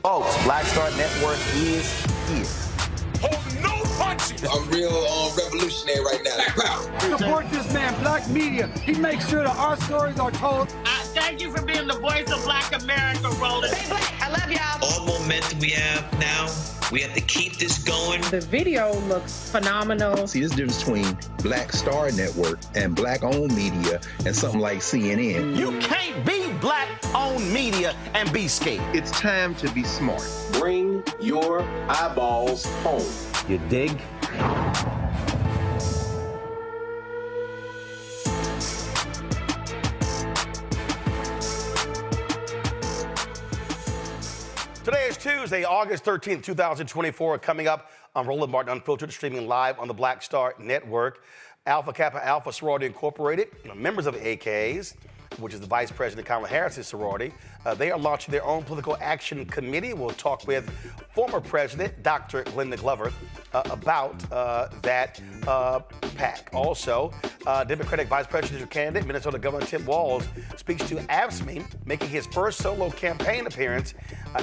Folks, Black Star Network is here. Hold no punches. I'm real revolutionary right now. Black power. Support this man, Black media. He makes sure that our stories are told. Thank you for being the voice of Black America, Roland. Stay black. I love y'all. All momentum we have now, we have to keep this going. The video looks phenomenal. See, this difference between Black Star Network and Black-owned media and something like CNN. You can't be Black-owned media and be scared. It's time to be smart. Bring your eyeballs home. You dig? Today is Tuesday, August 13th, 2024. Coming up on Roland Martin Unfiltered, streaming live on the Black Star Network. Alpha Kappa Alpha Sorority Incorporated, members of the AKs, which is the Vice President Kamala Harris' sorority. They are launching their own political action committee. We'll talk with former President Dr. Glenda Glover about that PAC. Also, Democratic Vice Presidential candidate, Minnesota Governor Tim Walz, speaks to AFSCME, making his first solo campaign appearance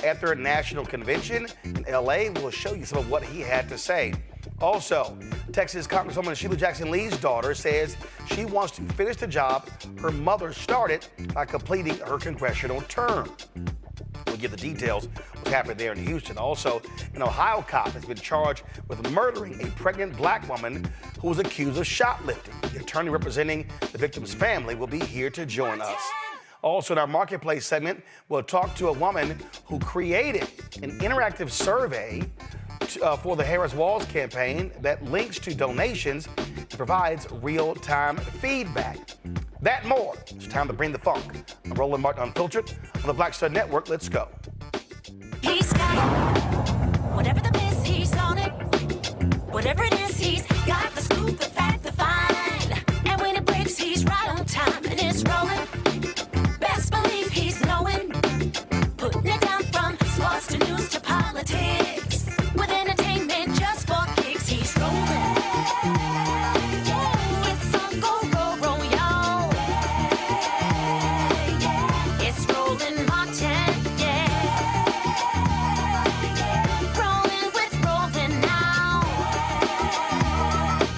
at their national convention in LA. We'll show you some of what he had to say. Also, Texas Congresswoman Sheila Jackson Lee's daughter says she wants to finish the job her mother started by completing her congressional term. We'll give the details of what's happening there in Houston. Also, an Ohio cop has been charged with murdering a pregnant Black woman who was accused of shoplifting. The attorney representing the victim's family will be here to join us. Also, in our Marketplace segment, we'll talk to a woman who created an interactive survey for the Harris-Walz campaign that links to donations and provides real-time feedback. That and more. It's time to bring the funk. I'm Roland Martin Unfiltered on the Black Star Network. Let's go. He's got whatever the miss, he's on it. Whatever it is, he's got the scoop, the fact, the find. And when it breaks, he's right on time and it's rolling. Best believe he's knowing. Putting it down from sports to news to politics. With entertainment just for kicks, he's rolling. It's on go, y'all. It's Roland Martin, yeah. Rolling with Roland now.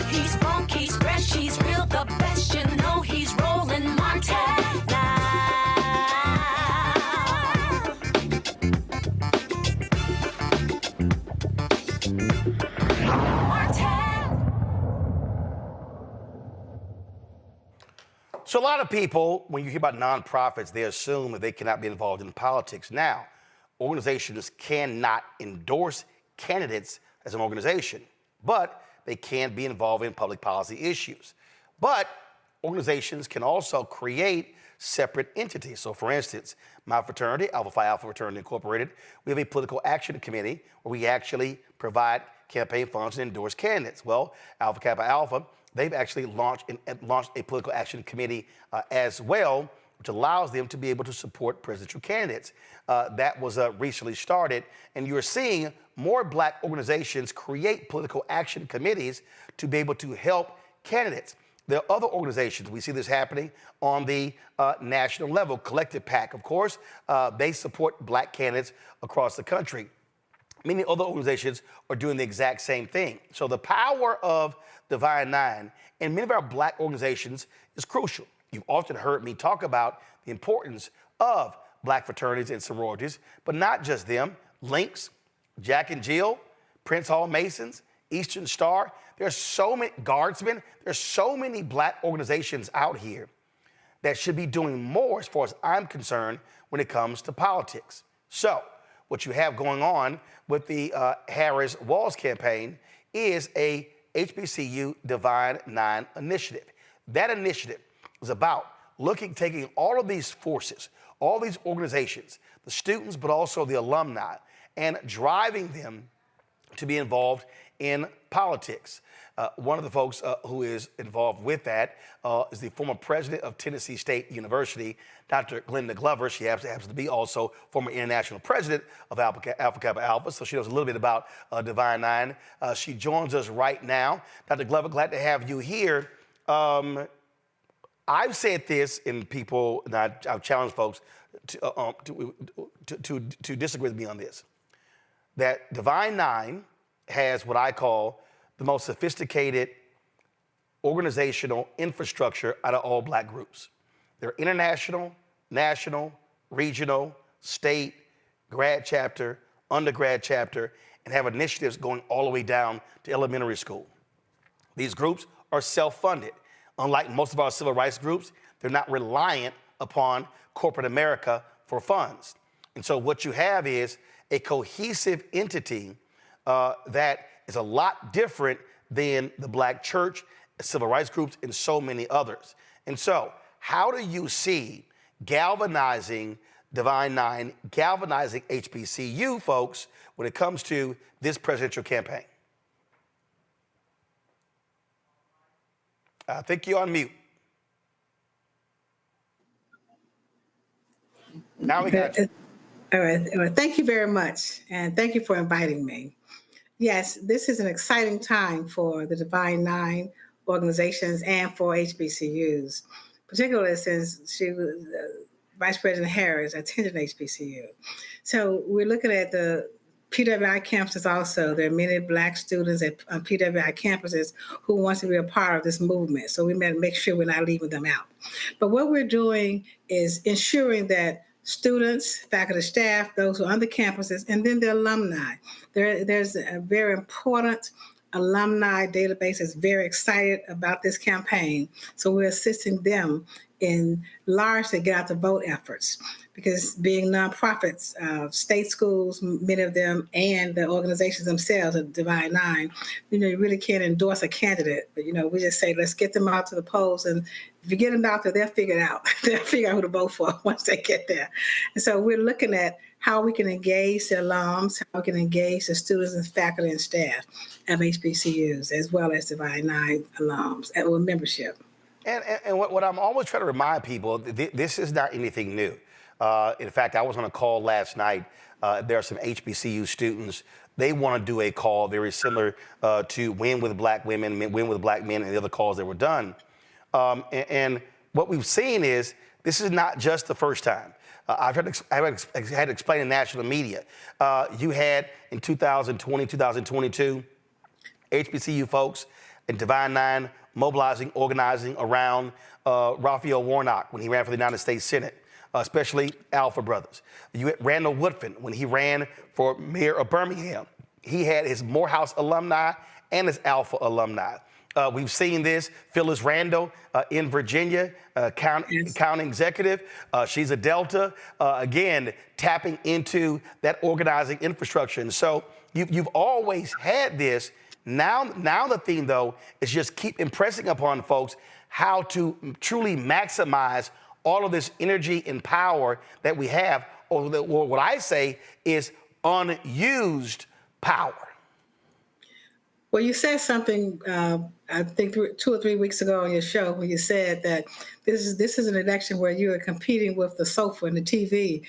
He's funk, he's fresh, he's real, the best, you know he's Roland Martin now. So a lot of people, when you hear about nonprofits, they assume that they cannot be involved in politics. Now, organizations cannot endorse candidates as an organization, but they can be involved in public policy issues. But organizations can also create separate entities. So for instance, my fraternity, Alpha Phi Alpha Fraternity Incorporated, we have a political action committee where we actually provide campaign funds and endorse candidates. Well, Alpha Kappa Alpha, they've actually launched a political action committee as well, which allows them to be able to support presidential candidates. That was recently started, and you're seeing more Black organizations create political action committees to be able to help candidates. There are other organizations. We see this happening on the national level. Collective PAC, of course, they support Black candidates across the country. many other organizations are doing the exact same thing. So the power of Divine Nine and many of our black organizations is crucial. You've often heard me talk about the importance of black fraternities and sororities, but not just them. Links, Jack and Jill, Prince Hall Masons, Eastern Star. There's so many Guardsmen. There's so many black organizations out here that should be doing more, as far as I'm concerned, when it comes to politics. So what you have going on with the Harris-Walz campaign is a HBCU Divine Nine initiative. That initiative is about taking all of these forces, all these organizations, the students, but also the alumni, and driving them to be involved in politics. One of the folks who is involved with that is the former president of Tennessee State University, Dr. Glenda Glover. She happens to be also former international president of Alpha Kappa Alpha, so she knows a little bit about Divine Nine. She joins us right now. Dr. Glover, glad to have you here. I've said this, and people, and I've challenged folks to disagree with me on this, that Divine Nine has what I call the most sophisticated organizational infrastructure out of all black groups. They're international, national, regional, state, grad chapter, undergrad chapter, and have initiatives going all the way down to elementary school. These groups are self-funded. Unlike most of our civil rights groups, they're not reliant upon corporate America for funds. And so what you have is a cohesive entity that is a lot different than the black church, civil rights groups, and so many others. And so how do you see galvanizing Divine Nine, galvanizing HBCU folks when it comes to this presidential campaign? I think you're on mute. Now we got you. All right. Well, thank you very much. And thank you for inviting me. Yes, this is an exciting time for the Divine Nine organizations and for HBCUs, particularly since she was Vice President Harris attended HBCU. So we're looking at the PWI campuses also. There are many black students at PWI campuses who want to be a part of this movement. So we better make sure we're not leaving them out. But what we're doing is ensuring that students, faculty, staff, those who are on the campuses, and then the alumni. There's a very important alumni database that's very excited about this campaign. So we're assisting them in largely get out the vote efforts, because being nonprofits, state schools, many of them, and the organizations themselves, the Divine Nine, you really can't endorse a candidate, but we just say, let's get them out to the polls, and if you get them out there, they'll figure it out. They'll figure out who to vote for once they get there. And so we're looking at how we can engage the alums, how we can engage the students and faculty and staff of HBCUs, as well as Divine Nine alums and with membership. And what I'm always trying to remind people, this is not anything new. In fact, I was on a call last night. There are some HBCU students. They want to do a call very similar to Win with Black Women, Win with Black Men, and the other calls that were done. And what we've seen is this is not just the first time. I had to explain in national media. You had in 2020, 2022, HBCU folks and Divine Nine mobilizing, organizing around Raphael Warnock when he ran for the United States Senate, especially Alpha Brothers. You had Randall Woodfin when he ran for mayor of Birmingham. He had his Morehouse alumni and his Alpha alumni. We've seen this. Phyllis Randall in Virginia, county executive. She's a Delta. Again, tapping into that organizing infrastructure. And so you've always had this. Now the theme, though, is just keep impressing upon folks how to truly maximize all of this energy and power that we have, or what I say is unused power. Well, you said something, I think 2 or 3 weeks ago on your show, when you said that this is an election where you are competing with the sofa and the TV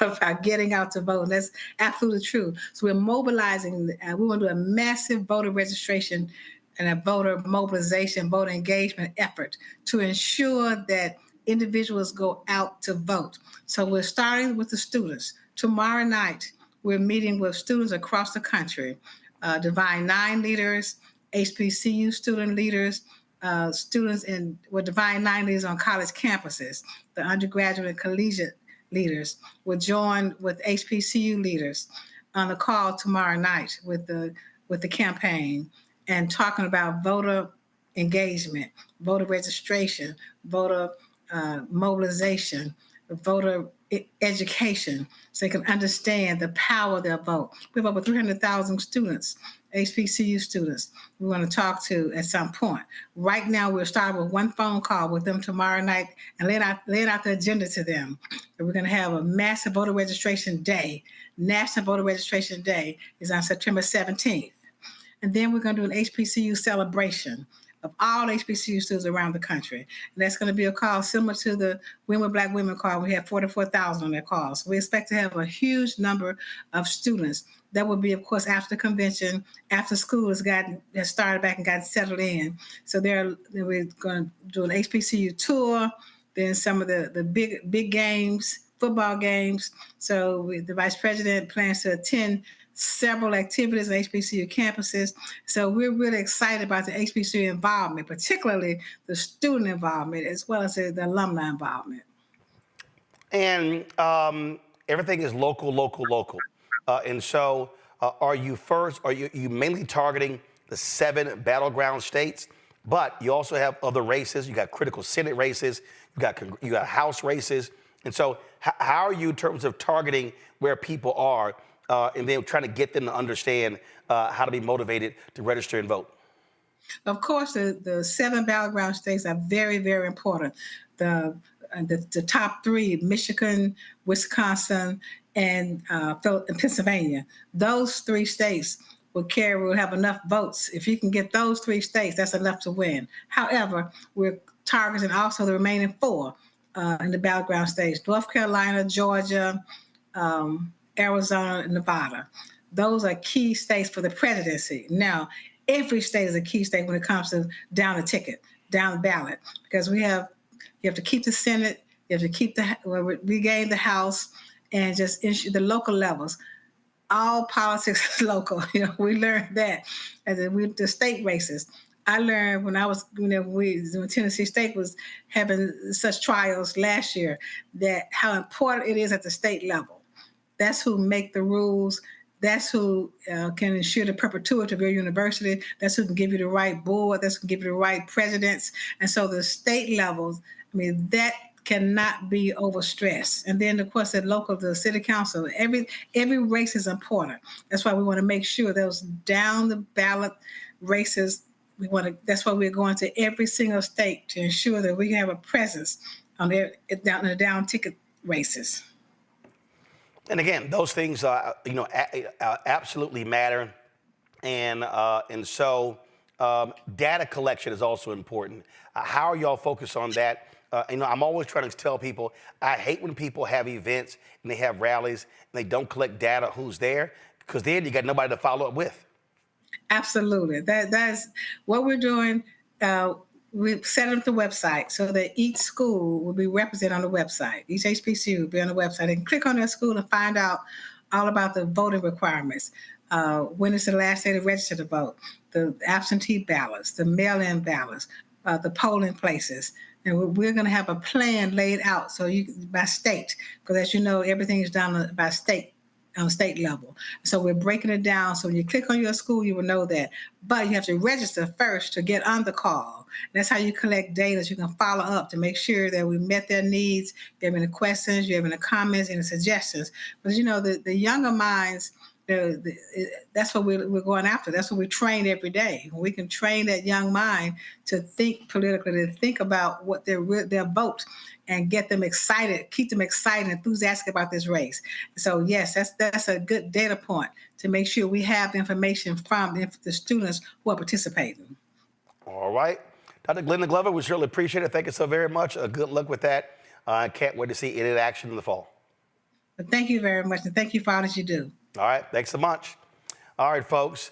about getting out to vote. And that's absolutely true. So we're mobilizing. We want to do a massive voter registration and a voter mobilization, voter engagement effort to ensure that individuals go out to vote. So we're starting with the students. Tomorrow night, we're meeting with students across the country, Divine Nine leaders, HBCU student leaders, students with Divine Nine leaders on college campuses, the undergraduate and collegiate leaders will join with HBCU leaders on a call tomorrow night with the campaign and talking about voter engagement, voter registration, voter mobilization, voter education, so they can understand the power of their vote. We have over 300,000 students, HBCU students, we want to talk to at some point. Right now, we're starting with one phone call with them tomorrow night and laying out the agenda to them. And we're going to have a massive voter registration day. National Voter Registration Day is on September 17th. And then we're going to do an HBCU celebration of all HBCU students around the country. And that's going to be a call similar to the Women Black Women call. We have 44,000 on that call. So we expect to have a huge number of students. That will be, of course, after the convention, after school has started back and gotten settled in. So we're going to do an HBCU tour, then some of the big games, football games. So the Vice President plans to attend several activities on HBCU campuses. So we're really excited about the HBCU involvement, particularly the student involvement, as well as the alumni involvement. And everything is local. And so are you mainly targeting the 7 battleground states? But you also have other races. You got critical Senate races. You got House races. And so how are you in terms of targeting where people are and then trying to get them to understand how to be motivated to register and vote? Of course, the 7 battleground states are very, very important. The top 3, Michigan, Wisconsin, and Pennsylvania. Those 3 states will have enough votes. If you can get those 3 states, that's enough to win. However, we're targeting also the remaining 4 in the battleground states: North Carolina, Georgia, Arizona, and Nevada. Those are key states for the presidency. Now, every state is a key state when it comes to down the ticket, down the ballot, because you have to keep the Senate, you have to regain the House, and just ensure the local levels. All politics is local. We learned that as the state races. I learned when I was, when Tennessee State was having such trials last year, that how important it is at the state level. That's who make the rules. That's who can ensure the perpetuity of your university. That's who can give you the right board. That's who can give you the right presidents. And so the state levels, that cannot be overstressed. And then, of course, the city council, every race is important. That's why we want to make sure those down the ballot races, that's why we're going to every single state to ensure that we have a presence on the down ticket races. And again, those things, absolutely matter. And so data collection is also important. How are y'all focused on that? I'm always trying to tell people, I hate when people have events and they have rallies and they don't collect data who's there, because then you got nobody to follow up with. Absolutely. That's what we're doing. We've set up the website so that each school will be represented on the website. Each HBCU will be on the website. They can click on their school and find out all about the voting requirements. When is the last day to register to vote? The absentee ballots, the mail-in ballots, the polling places. And we're going to have a plan laid out by state, because as you know, everything is done by state, on state level. So we're breaking it down. So when you click on your school, you will know that. But you have to register first to get on the call. That's how you collect data, so you can follow up to make sure that we met their needs. If you have any questions, you have any comments, any suggestions. But the younger minds, that's what we're going after. That's what we train every day. We can train that young mind to think politically, to think about what their vote, and get them excited, keep them excited, enthusiastic about this race. So yes, that's a good data point to make sure we have the information from the students who are participating. All right. Dr. Glenda Glover, we surely appreciate it. Thank you so very much. Good luck with that. I can't wait to see it in action in the fall. But thank you very much, and thank you for all that you do. All right, thanks so much. All right, folks,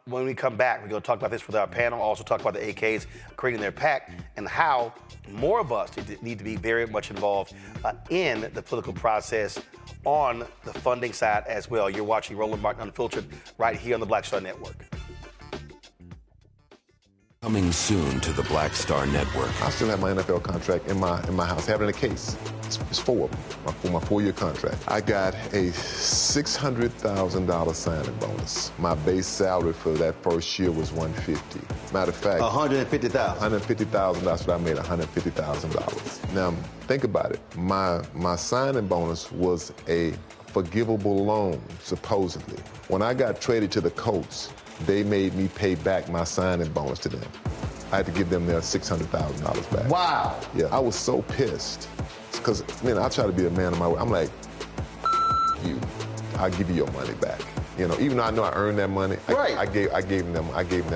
when we come back, we're going to talk about this with our panel, also talk about the AKs creating their PAC and how more of us need to be very much involved in the political process on the funding side as well. You're watching Roland Martin Unfiltered right here on the Black Star Network. Coming soon to the Black Star Network. I still have my NFL contract in my house. Having a case. It's 4 of them, for my 4-year contract. I got a $600,000 signing bonus. My base salary for that first year was $150,000. Matter of fact, $150,000. $150,000. That's what I made. $150,000. Now think about it. My signing bonus was a forgivable loan, supposedly. When I got traded to the Colts, they made me pay back my signing bonus to them. I had to give them their $600,000 back. Wow. Yeah, I was so pissed. Because, man, I try to be a man of my word. I'm like, you, I'll give you your money back. You know, even though I know I earned that money, right. I gave them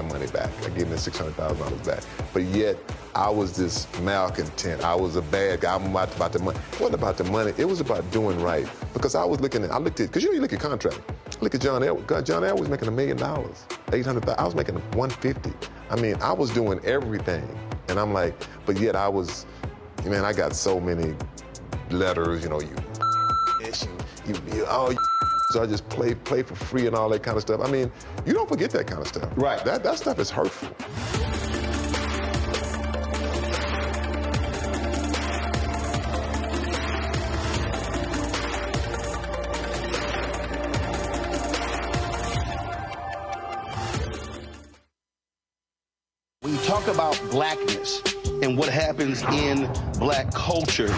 money back. I gave them $600,000 back. But yet, I was this malcontent. I was a bad guy. I'm about the money. It wasn't about the money. It was about doing right. Because I looked at, because you look at contract. Look at John Edwards. John Edwards was making $1 million, $800,000. I was making $150,000. I mean, I was doing everything. And I'm like, but yet I was, man, I got so many letters, you know, so I just play for free and all that kind of stuff. I mean, you don't forget that kind of stuff. Right. That stuff is hurtful. When you talk about blackness and what happens in black culture,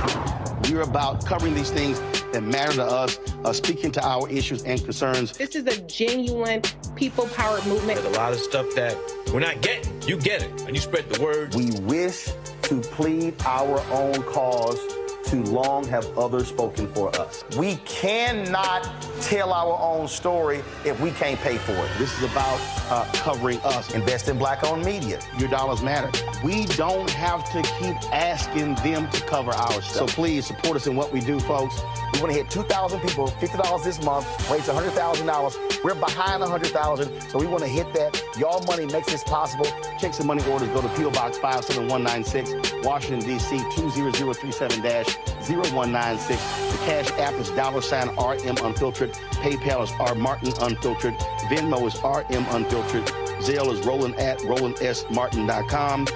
we're about covering these things that matter to us, speaking to our issues and concerns. This is a genuine people-powered movement. There's a lot of stuff that we're not getting. You get it, and you spread the word. We wish to plead our own cause. Too long have others spoken for us. We cannot tell our own story if we can't pay for it. This is about covering us. Invest in black-owned media. Your dollars matter. We don't have to keep asking them to cover our stuff. So please support us in what we do, folks. We want to hit 2,000 people, $50 this month, raise $100,000. We're behind $100,000, so we want to hit that. Y'all money makes this possible. Checks and money orders go to P.O. Box 57196, Washington, D.C. 20037-0196. The Cash App is $RM Unfiltered. PayPal is R Martin Unfiltered. Venmo is RM Unfiltered. Zelle is Roland at RolandSMartin.com.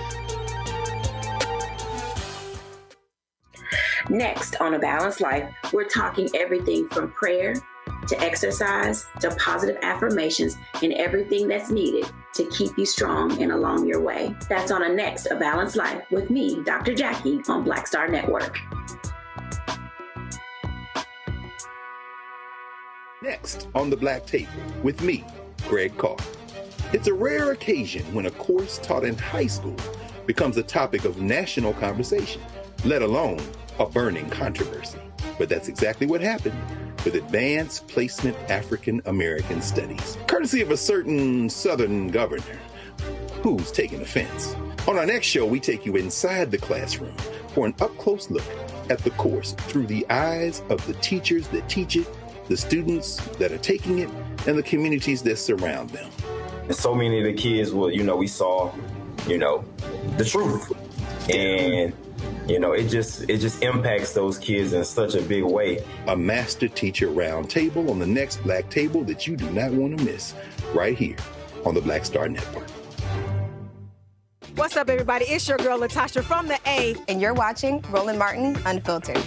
Next on A Balanced Life, we're talking everything from prayer to exercise to positive affirmations and everything that's needed to keep you strong and along your way. That's on a next A Balanced Life with me, Dr. Jackie, on Black Star Network. Next on the Black Table with me, Greg Carr. It's a rare occasion when a course taught in high school becomes a topic of national conversation, let alone a burning controversy. But that's exactly what happened with Advanced Placement African American Studies, courtesy of a certain Southern governor who's taking offense. On our next show, we take you inside the classroom for an up-close look at the course through the eyes of the teachers that teach it, the students that are taking it, and the communities that surround them. And so many of the kids we saw, the truth. And it just impacts those kids in such a big way. A master teacher round table on the next Black Table that you do not want to miss, right here on the Black Star Network. What's up, everybody? It's your girl, Latasha from the A. And you're watching Roland Martin Unfiltered.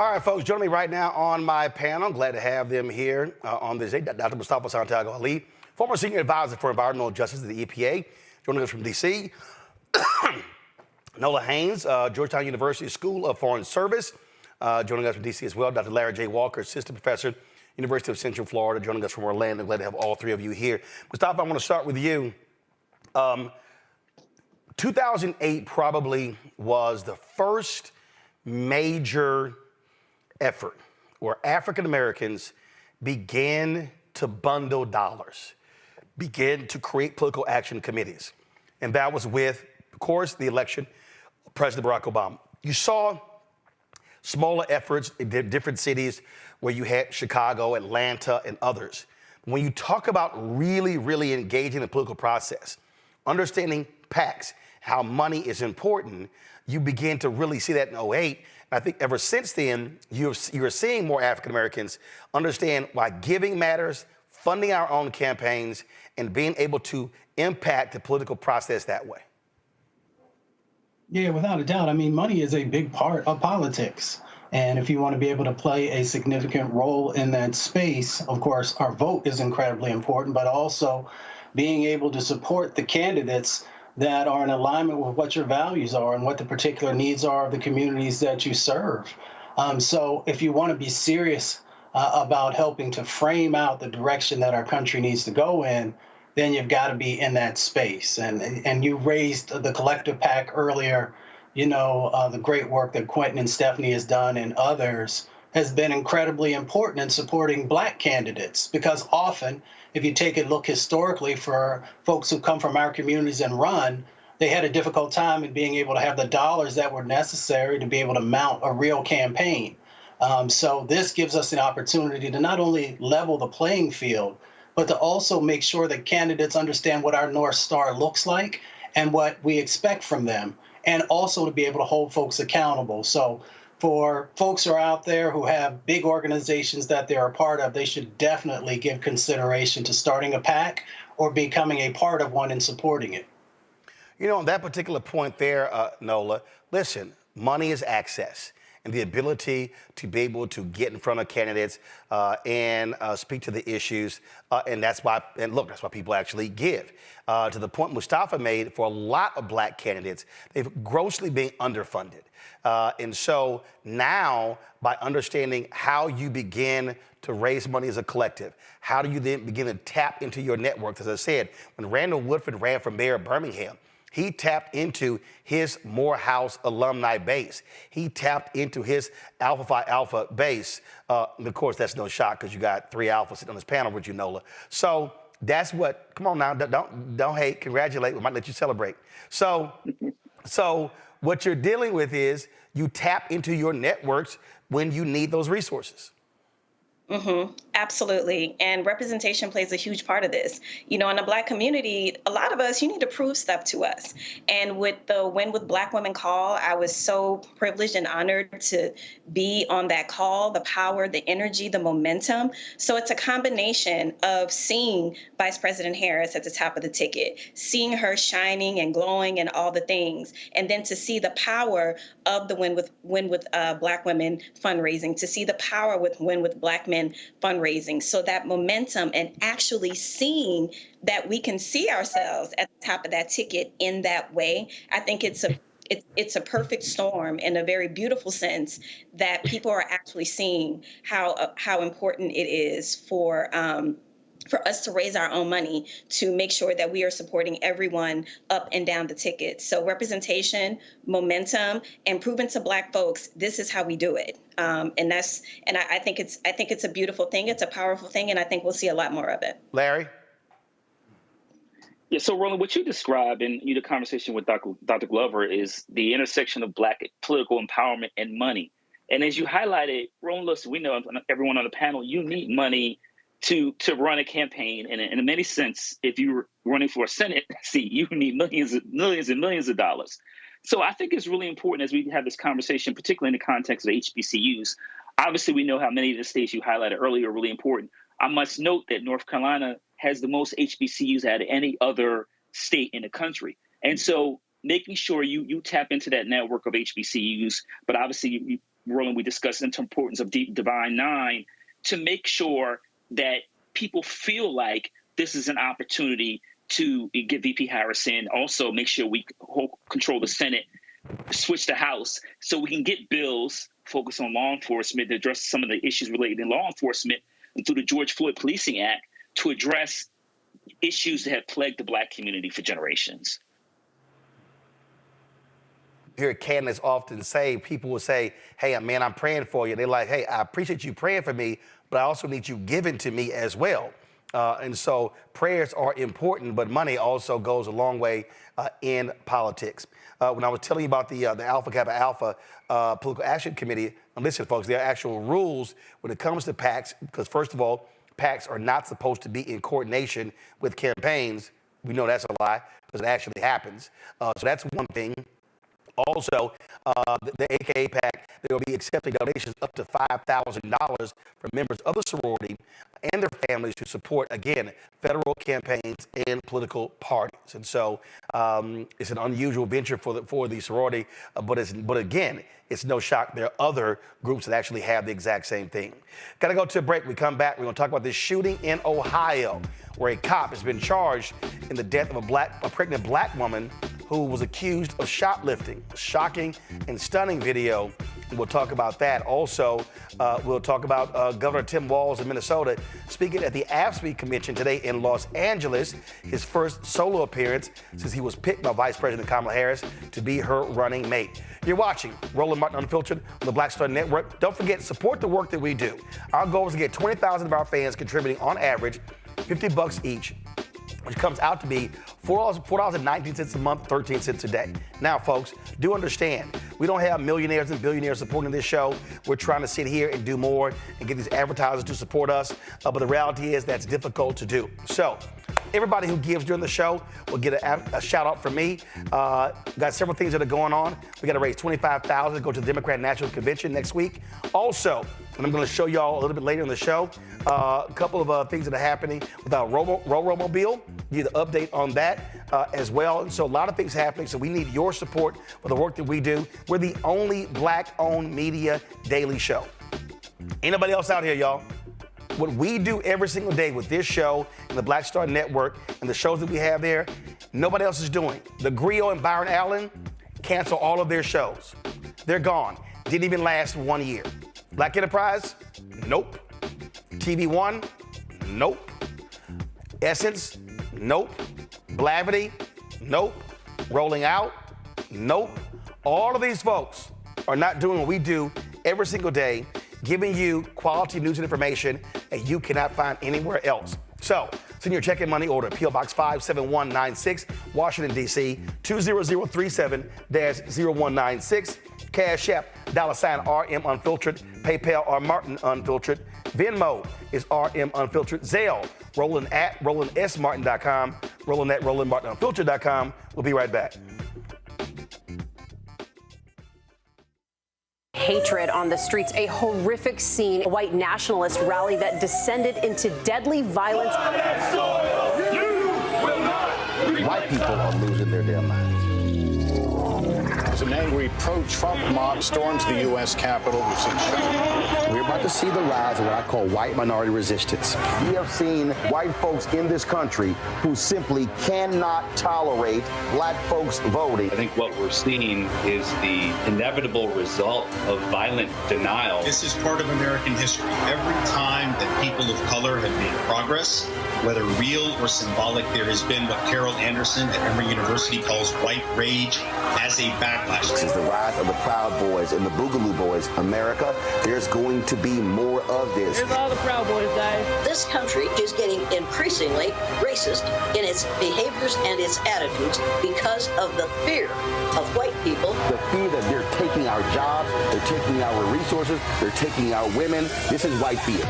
All right, folks, joining me right now on my panel. Glad to have them here on this day. Dr. Mustafa Santiago Ali, former senior advisor for environmental justice at the EPA, joining us from D.C. Nola Haynes, Georgetown University School of Foreign Service, joining us from D.C. as well. Dr. Larry J. Walker, assistant professor, University of Central Florida, joining us from Orlando. Glad to have all three of you here. Mustafa, I want to start with you. 2008 probably was the first major effort where African Americans began to bundle dollars, began to create political action committees. And that was with, of course, the election of President Barack Obama. You saw smaller efforts in different cities where you had Chicago, Atlanta, and others. When you talk about really, really engaging the political process, understanding PACs, how money is important, you begin to really see that in 2008. I think ever since then, you're seeing more African Americans understand why giving matters, funding our own campaigns, and being able to impact the political process that way. Yeah, without a doubt. I mean, money is a big part of politics. And if you want to be able to play a significant role in that space, of course, our vote is incredibly important, but also being able to support the candidates that are in alignment with what your values are and what the particular needs are of the communities that you serve. So if you want to be serious about helping to frame out the direction that our country needs to go in, then you've got to be in that space. And you raised the collective PAC earlier. You know, the great work that Quentin and Stephanie has done and others has been incredibly important in supporting Black candidates, because often, if you take a look historically for folks who come from our communities and run, they had a difficult time in being able to have the dollars that were necessary to be able to mount a real campaign. So this gives us an opportunity to not only level the playing field, but to also make sure that candidates understand what our North Star looks like and what we expect from them, and also to be able to hold folks accountable. So for folks who are out there who have big organizations that they're a part of, they should definitely give consideration to starting a PAC or becoming a part of one and supporting it. You know, on that particular point there, Nola, listen, money is access. And the ability to be able to get in front of candidates and speak to the issues. And that's why, and look, that's why people actually give. To the point Mustafa made, for a lot of Black candidates, they've grossly been underfunded. And so now, by understanding how you begin to raise money as a collective, how do you then begin to tap into your network? As I said, when Randall Woodford ran for mayor of Birmingham, he tapped into his Morehouse alumni base. He tapped into his Alpha Phi Alpha base. And of course, that's no shock because you got 3 alphas sitting on this panel with you, Nola. So that's what, come on now, don't hate, congratulate. We might let you celebrate. So what you're dealing with is you tap into your networks when you need those resources. Mm-hmm. Absolutely. And representation plays a huge part of this. You know, in the Black community, a lot of us, you need to prove stuff to us. And with the Win with Black Women call, I was so privileged and honored to be on that call, the power, the energy, the momentum. So it's a combination of seeing Vice President Harris at the top of the ticket, seeing her shining and glowing and all the things, and then to see the power of the Win with Black Women fundraising, to see the power with Win with Black Men fundraising. So that momentum and actually seeing that we can see ourselves at the top of that ticket in that way, I think it's a perfect storm in a very beautiful sense that people are actually seeing how important it is for us to raise our own money to make sure that we are supporting everyone up and down the ticket. So representation, momentum, and proving to Black folks, this is how we do it. I think it's a beautiful thing. It's a powerful thing. And I think we'll see a lot more of it. Larry? Yeah, so Roland, what you described in the conversation with Dr. Glover is the intersection of Black political empowerment and money. And as you highlighted, Roland, listen, we know everyone on the panel, you need money to run a campaign. And in many sense, if you're running for a Senate seat, you need millions and millions of dollars. So I think it's really important as we have this conversation, particularly in the context of HBCUs. Obviously, we know how many of the states you highlighted earlier are really important. I must note that North Carolina has the most HBCUs out of any other state in the country. And so making sure you tap into that network of HBCUs, but obviously Roland, we discussed the importance of Divine Nine to make sure that people feel like this is an opportunity to get VP Harris in. Also, make sure we control the Senate, switch the House, so we can get bills focused on law enforcement to address some of the issues related to law enforcement, and through the George Floyd Policing Act to address issues that have plagued the Black community for generations. Hear candidates often say, people will say, hey, man, I'm praying for you. They're like, hey, I appreciate you praying for me, but I also need you giving to me as well. And so prayers are important, but money also goes a long way in politics. When I was telling you about the Alpha Kappa Alpha Political Action Committee, and listen, folks, there are actual rules when it comes to PACs, because first of all, PACs are not supposed to be in coordination with campaigns. We know that's a lie, because it actually happens. So that's one thing. Also, the AKA PAC, they will be accepting donations up to $5,000 from members of the sorority and their families to support, again, federal campaigns and political parties. And so it's an unusual venture for the sorority, but again, it's no shock there are other groups that actually have the exact same thing. Got to go to a break. We come back, we're going to talk about this shooting in Ohio, where a cop has been charged in the death of a pregnant Black woman who was accused of shoplifting. Shocking and stunning video. And we'll talk about that. Also, we'll talk about Governor Tim Walz of Minnesota speaking at the AFSCME convention today in Los Angeles, his first solo appearance since he was picked by Vice President Kamala Harris to be her running mate. You're watching Roland Martin Unfiltered on the Black Star Network. Don't forget, support the work that we do. Our goal is to get 20,000 of our fans contributing on average $50 each, which comes out to be $4.19 a month, 13 cents a day. Now, folks, do understand, we don't have millionaires and billionaires supporting this show. We're trying to sit here and do more and get these advertisers to support us, but the reality is that's difficult to do. So, everybody who gives during the show will get a shout out from me. Got several things that are going on. We got to raise $25,000 to go to the Democrat National Convention next week. Also, and I'm going to show y'all a little bit later in the show, a couple of things that are happening with our Robo-Mobile. Give you the update on that as well. And so a lot of things happening. So we need your support for the work that we do. We're the only Black-owned media daily show. Ain't nobody else out here, y'all. What we do every single day with this show and the Black Star Network and the shows that we have there, nobody else is doing. The Griot and Byron Allen cancel all of their shows. They're gone. Didn't even last 1 year. Black Enterprise? Nope. TV One? Nope. Essence? Nope. Blavity? Nope. Rolling Out? Nope. All of these folks are not doing what we do every single day, giving you quality news and information that you cannot find anywhere else. So, send your check and money order, P.O. Box 57196, Washington, D.C., 20037-0196. Cash App, $RM Unfiltered. PayPal, R Martin Unfiltered. Venmo is RM Unfiltered. Zelle, Roland at RolandSMartin.com. Roland at RolandMartinUnfiltered.com. We'll be right back. Hatred on the streets, a horrific scene, a white nationalist rally that descended into deadly violence. White people are losing their damn minds. As an angry pro-Trump mob storms the U.S. Capitol, we're about to see the rise of what I call white minority resistance. We have seen white folks in this country who simply cannot tolerate Black folks voting. I think what we're seeing is the inevitable result of violent denial. This is part of American history. Every time that people of color have made progress, whether real or symbolic, there has been what Carol Anderson at Emory University calls white rage as a backlash. This is the rise of the Proud Boys and the Boogaloo Boys. America, there's going to be more of this. Here's all the Proud Boys, guys. This country is getting increasingly racist in its behaviors and its attitudes because of the fear of white people. The fear that they're taking our jobs, they're taking our resources, they're taking our women. This is white fear.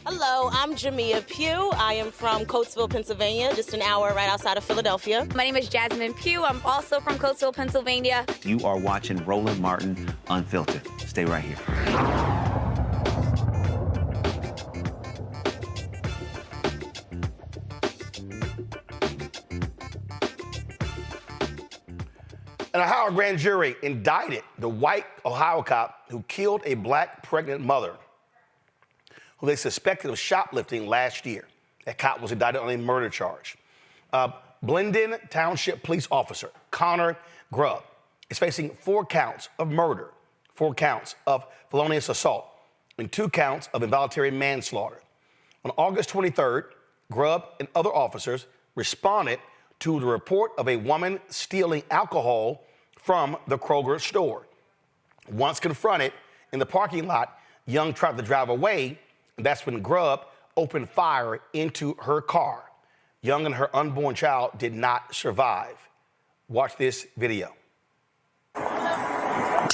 Hello, I'm Jamia Pugh. I am from Coatesville, Pennsylvania, just an hour right outside of Philadelphia. My name is Jasmine Pugh. I'm also from Coatesville, Pennsylvania. You are watching Roland Martin Unfiltered. Stay right here. An Ohio grand jury indicted the white Ohio cop who killed a black pregnant mother who they suspected of shoplifting last year. That cop was indicted on a murder charge. Blendon Township police officer Connor Grubb is facing 4 counts of murder, 4 counts of felonious assault, and 2 counts of involuntary manslaughter. On August 23rd, Grubb and other officers responded to the report of a woman stealing alcohol from the Kroger store. Once confronted in the parking lot, Young tried to drive away, and that's when Grubb opened fire into her car. Young and her unborn child did not survive. Watch this video. Out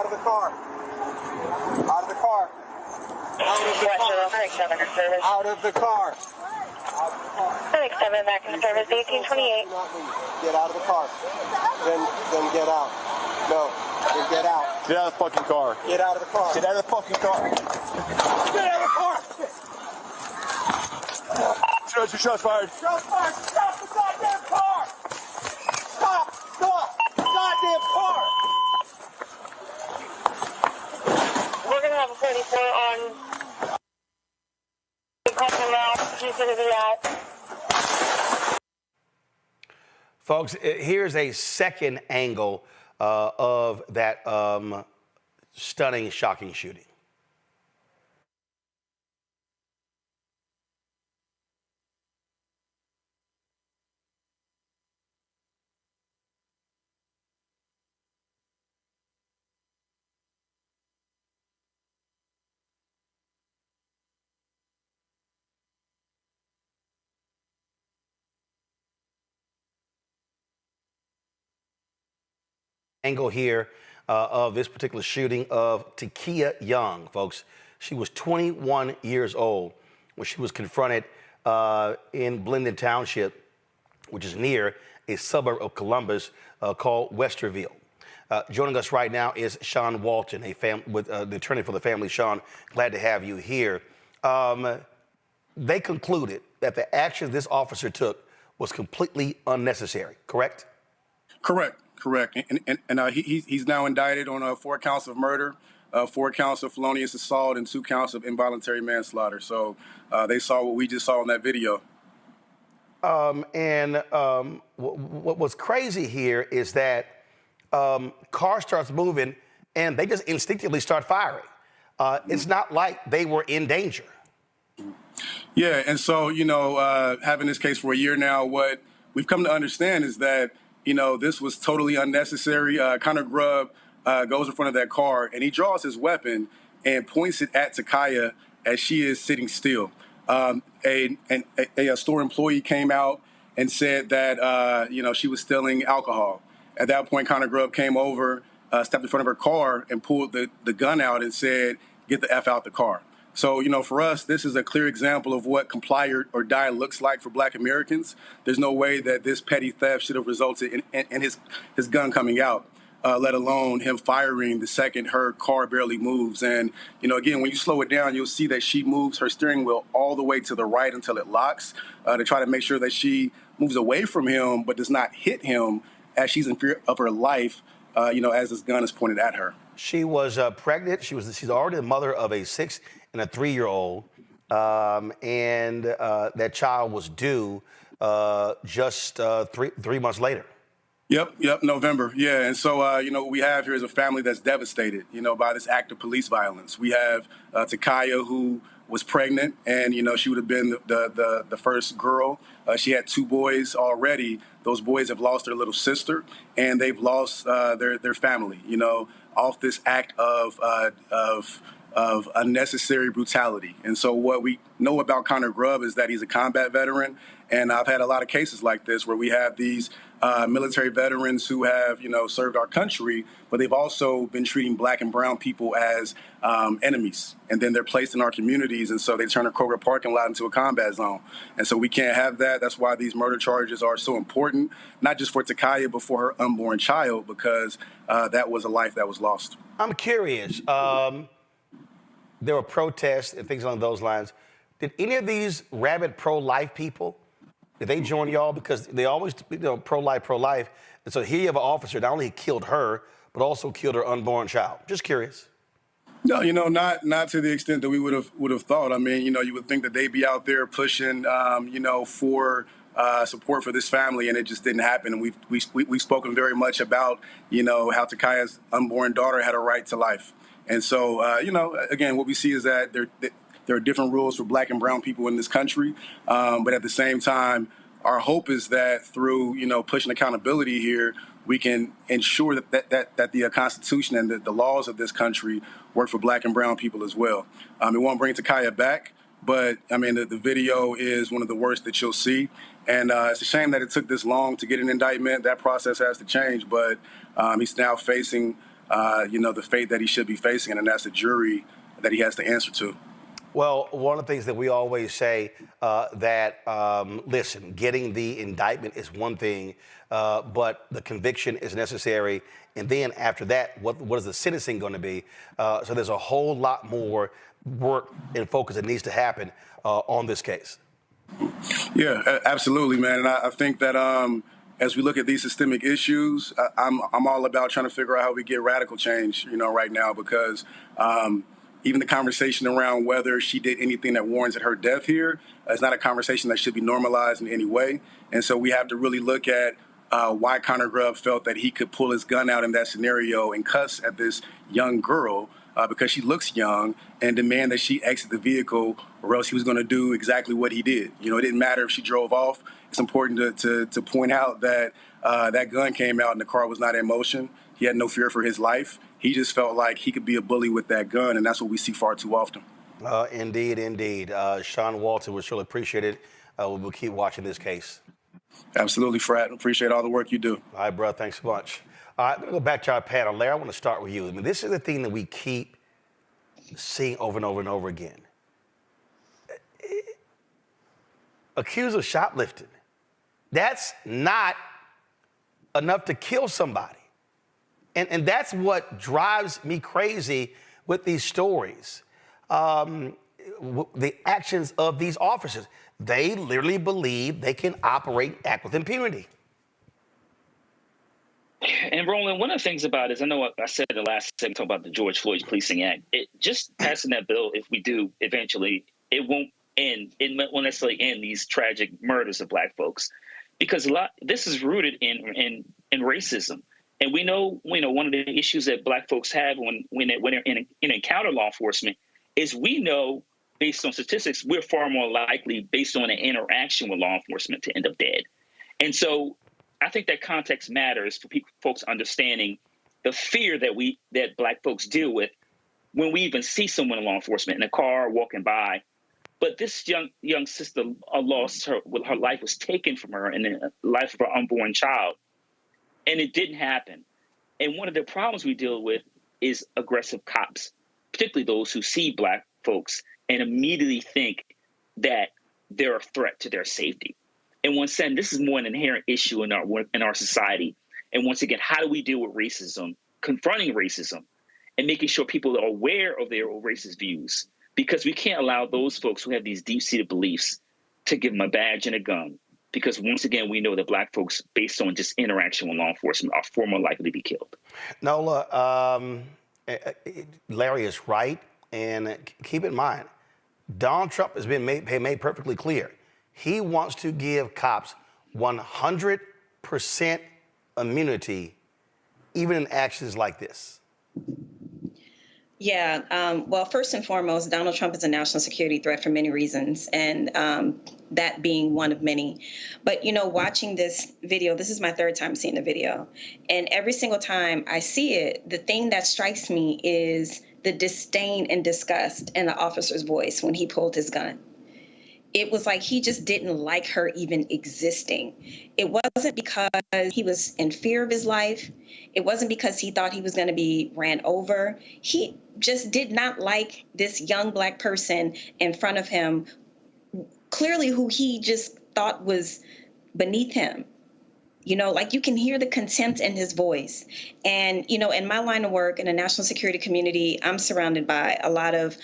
of the car. Out of the car. Out of the car. Out of the car. Clinic 7, back in service, 1828. Get out of the car. Then get out. No, then get out. Get out of the fucking car. Get out of the car. Get out of the fucking car. Get out of the car. Shots fired. Shots fired. Stop the goddamn car. Stop the goddamn car. We're going to have a 34 on Folks, here's a second angle of that stunning, shocking shooting. Angle here of this particular shooting of Takia Young, folks. She was 21 years old when she was confronted in Blendon Township, which is near a suburb of Columbus called Westerville. Joining us right now is Sean Walton, the attorney for the family. Sean, glad to have you here. They concluded that the action this officer took was completely unnecessary, correct? Correct. And he's now indicted on 4 counts of murder, 4 counts of felonious assault, and 2 counts of involuntary manslaughter. So they saw what we just saw in that video. What was crazy here is that car starts moving and they just instinctively start firing. It's not like they were in danger. Yeah, and so, having this case for a year now, what we've come to understand is that this was totally unnecessary. Connor Grubb goes in front of that car, and he draws his weapon and points it at Takia as she is sitting still. A store employee came out and said that, she was stealing alcohol. At that point, Connor Grubb came over, stepped in front of her car, and pulled the gun out and said, "Get the F out the car." So, for us, this is a clear example of what comply or die looks like for Black Americans. There's no way that this petty theft should have resulted in his gun coming out, let alone him firing the second her car barely moves. And, again, when you slow it down, you'll see that she moves her steering wheel all the way to the right until it locks to try to make sure that she moves away from him but does not hit him as she's in fear of her life, as this gun is pointed at her. She was pregnant. She's already the mother of a 6- and a 3-year-old, and that child was due just 3 months later. Yep, November. Yeah, and so, what we have here is a family that's devastated, by this act of police violence. We have Takia, who was pregnant, and, she would have been the first girl. She had 2 boys already. Those boys have lost their little sister, and they've lost their family, off this act of unnecessary brutality. And so what we know about Connor Grubb is that he's a combat veteran. And I've had a lot of cases like this where we have these military veterans who have, served our country, but they've also been treating Black and brown people as enemies. And then they're placed in our communities, and so they turn a Kroger parking lot into a combat zone. And so we can't have that. That's why these murder charges are so important, not just for Takaya, but for her unborn child, because that was a life that was lost. I'm curious. There were protests and things along those lines. Did any of these rabid pro-life people, did they join y'all? Because they always, pro-life. And so here you have an officer, not only killed her, but also killed her unborn child. Just curious. No, not to the extent that we would have thought. I mean, you would think that they'd be out there pushing, for support for this family, and it just didn't happen. And we've spoken very much about, how Takaya's unborn daughter had a right to life. And so, again, what we see is that there are different rules for Black and brown people in this country. But at the same time, our hope is that through, pushing accountability here, we can ensure that the Constitution and the laws of this country work for Black and brown people as well. It won't bring Takaya back, but, I mean, the video is one of the worst that you'll see. And it's a shame that it took this long to get an indictment. That process has to change, but he's now facing the fate that he should be facing, and that's a jury that he has to answer to. Well, one of the things that we always say listen, getting the indictment is one thing, but the conviction is necessary. And then after that, what is the sentencing going to be? So there's a whole lot more work and focus that needs to happen on this case. Yeah, absolutely, man. And I think that as we look at these systemic issues, I'm all about trying to figure out how we get radical change, right now, because even the conversation around whether she did anything that warrants her death here is not a conversation that should be normalized in any way. And so we have to really look at why Connor Grubb felt that he could pull his gun out in that scenario and cuss at this young girl because she looks young, and demand that she exit the vehicle, or else he was going to do exactly what he did. It didn't matter if she drove off. It's important to point out that that gun came out and the car was not in motion. He had no fear for his life. He just felt like he could be a bully with that gun, and that's what we see far too often. Indeed. Sean Walter, we surely appreciate it. We'll keep watching this case. Absolutely, Frat. Appreciate all the work you do. All right, bro. Thanks so much. All right, I'm going to go back to our panel. Larry, I want to start with you. I mean, this is the thing that we keep seeing over and over and over again. Accused of shoplifting. That's not enough to kill somebody. And that's what drives me crazy with these stories. The actions of these officers. They literally believe they can operate and act with impunity. And Roland, one of the things about it is, I know I said the last segment talking about the George Floyd Policing Act. It just passing that bill, if we do eventually, it won't end. It won't necessarily end these tragic murders of Black folks, because this is rooted in racism. And we know one of the issues that Black folks have when they're in encounter law enforcement is, we know, based on statistics, we're far more likely, based on an interaction with law enforcement, to end up dead. And so I think that context matters for folks understanding the fear that Black folks deal with when we even see someone in law enforcement in a car walking by. But this young sister lost her life was taken from her, and the life of her unborn child. And it didn't happen. And one of the problems we deal with is aggressive cops, particularly those who see Black folks and immediately think that they're a threat to their safety. And once again, this is more an inherent issue in our society. And once again, how do we deal with racism, confronting racism, and making sure people are aware of their racist views? Because we can't allow those folks who have these deep-seated beliefs to give them a badge and a gun. Because once again, we know that Black folks, based on just interaction with law enforcement, are far more likely to be killed. Nola, Larry is right. And keep in mind, Donald Trump has been made perfectly clear. He wants to give cops 100% immunity, even in actions like this. Yeah, well, first and foremost, Donald Trump is a national security threat for many reasons, and that being one of many. But, watching this video, this is my third time seeing the video, and every single time I see it, the thing that strikes me is the disdain and disgust in the officer's voice when he pulled his gun. it was like he just didn't like her even existing. It wasn't because he was in fear of his life. It wasn't because he thought he was going to be ran over. He just did not like this young Black person in front of him, clearly who he just thought was beneath him. You know, like you can hear the contempt in his voice. And, you know, in my line of work in the national security community, I'm surrounded by a lot of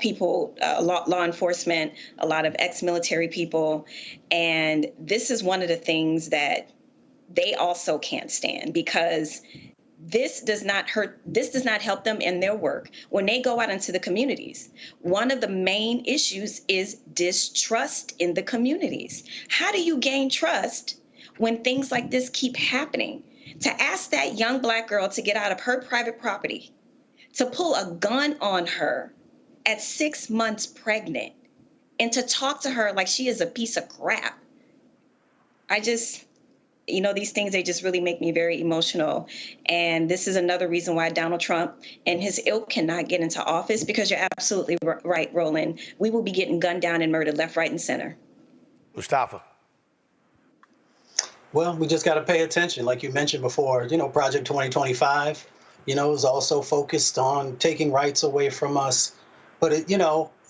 people, law enforcement, a lot of ex-military people. And this is one of the things that they also can't stand, because this does not help them in their work when they go out into the communities. One of the main issues is distrust in the communities. How do you gain trust when things like this keep happening? To ask that young Black girl to get out of her private property, to pull a gun on her at 6 months pregnant, and to talk to her like she is a piece of crap. These things, they just really make me very emotional. And this is another reason why Donald Trump and his ilk cannot get into office, because you're absolutely right, Roland. We will be getting gunned down and murdered left, right, and center. Mustafa. Well, we just got to pay attention. Like you mentioned before, Project 2025, is also focused on taking rights away from us. But,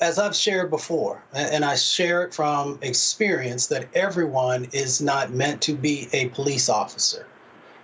as I've shared before, and I share it from experience, that everyone is not meant to be a police officer.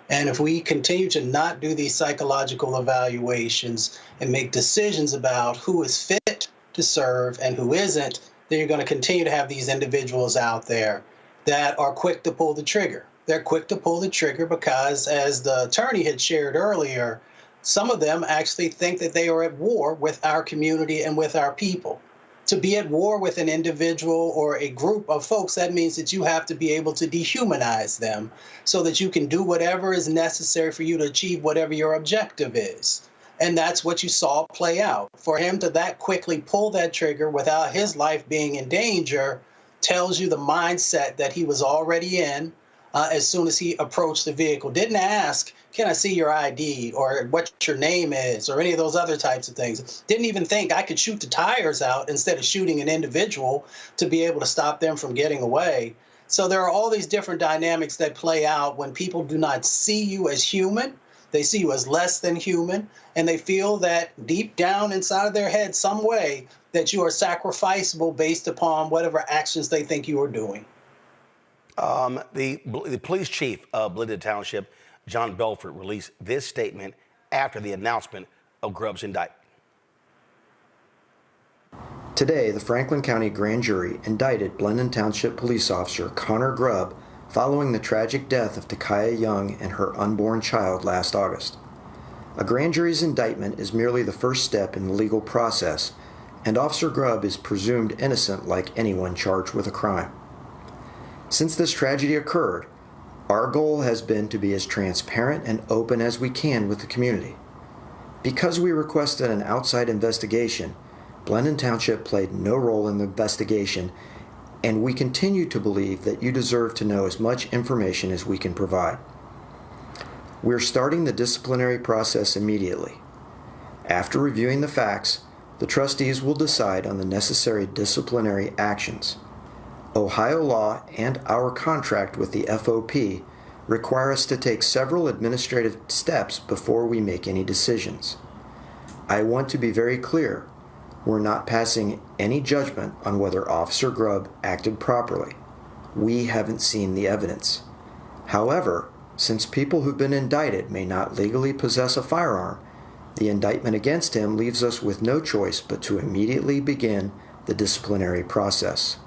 And if we continue to not do these psychological evaluations and make decisions about who is fit to serve and who isn't, then you're going to continue to have these individuals out there that are quick to pull the trigger. They're quick to pull the trigger because, as the attorney had shared earlier, some of them actually think that they are at war with our community and with our people. To be at war with an individual or a group of folks, that means that you have to be able to dehumanize them so that you can do whatever is necessary for you to achieve whatever your objective is. And that's what you saw play out. For him to that quickly pull that trigger without his life being in danger tells you the mindset that he was already in as soon as he approached the vehicle. Didn't ask, can I see your ID, or what your name is, or any of those other types of things. Didn't even think I could shoot the tires out instead of shooting an individual to be able to stop them from getting away. So there are all these different dynamics that play out when people do not see you as human. They see you as less than human, and they feel that deep down inside of their head some way that you are sacrificable based upon whatever actions they think you are doing. The police chief of Blended Township, John Belford, released this statement after the announcement of Grubb's indictment. Today, the Franklin County Grand Jury indicted Blendon Township police officer Connor Grubb following the tragic death of Takaya Young and her unborn child last August. A grand jury's indictment is merely the first step in the legal process, and Officer Grubb is presumed innocent like anyone charged with a crime. Since this tragedy occurred, our goal has been to be as transparent and open as we can with the community. Because we requested an outside investigation, Blendon Township played no role in the investigation, and we continue to believe that you deserve to know as much information as we can provide. We're starting the disciplinary process immediately. After reviewing the facts, the trustees will decide on the necessary disciplinary actions. Ohio law and our contract with the FOP require us to take several administrative steps before we make any decisions. I want to be very clear, we're not passing any judgment on whether Officer Grubb acted properly. We haven't seen the evidence. However, since people who've been indicted may not legally possess a firearm, the indictment against him leaves us with no choice but to immediately begin the disciplinary process.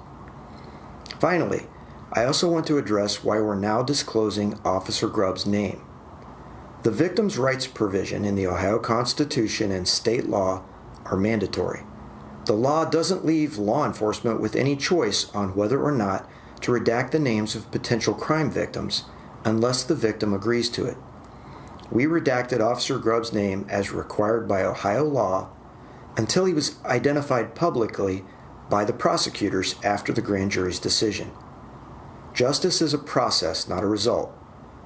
Finally, I also want to address why we're now disclosing Officer Grubb's name. The victims' rights provision in the Ohio Constitution and state law are mandatory. The law doesn't leave law enforcement with any choice on whether or not to redact the names of potential crime victims unless the victim agrees to it. We redacted Officer Grubb's name as required by Ohio law until he was identified publicly by the prosecutors after the grand jury's decision. Justice is a process, not a result.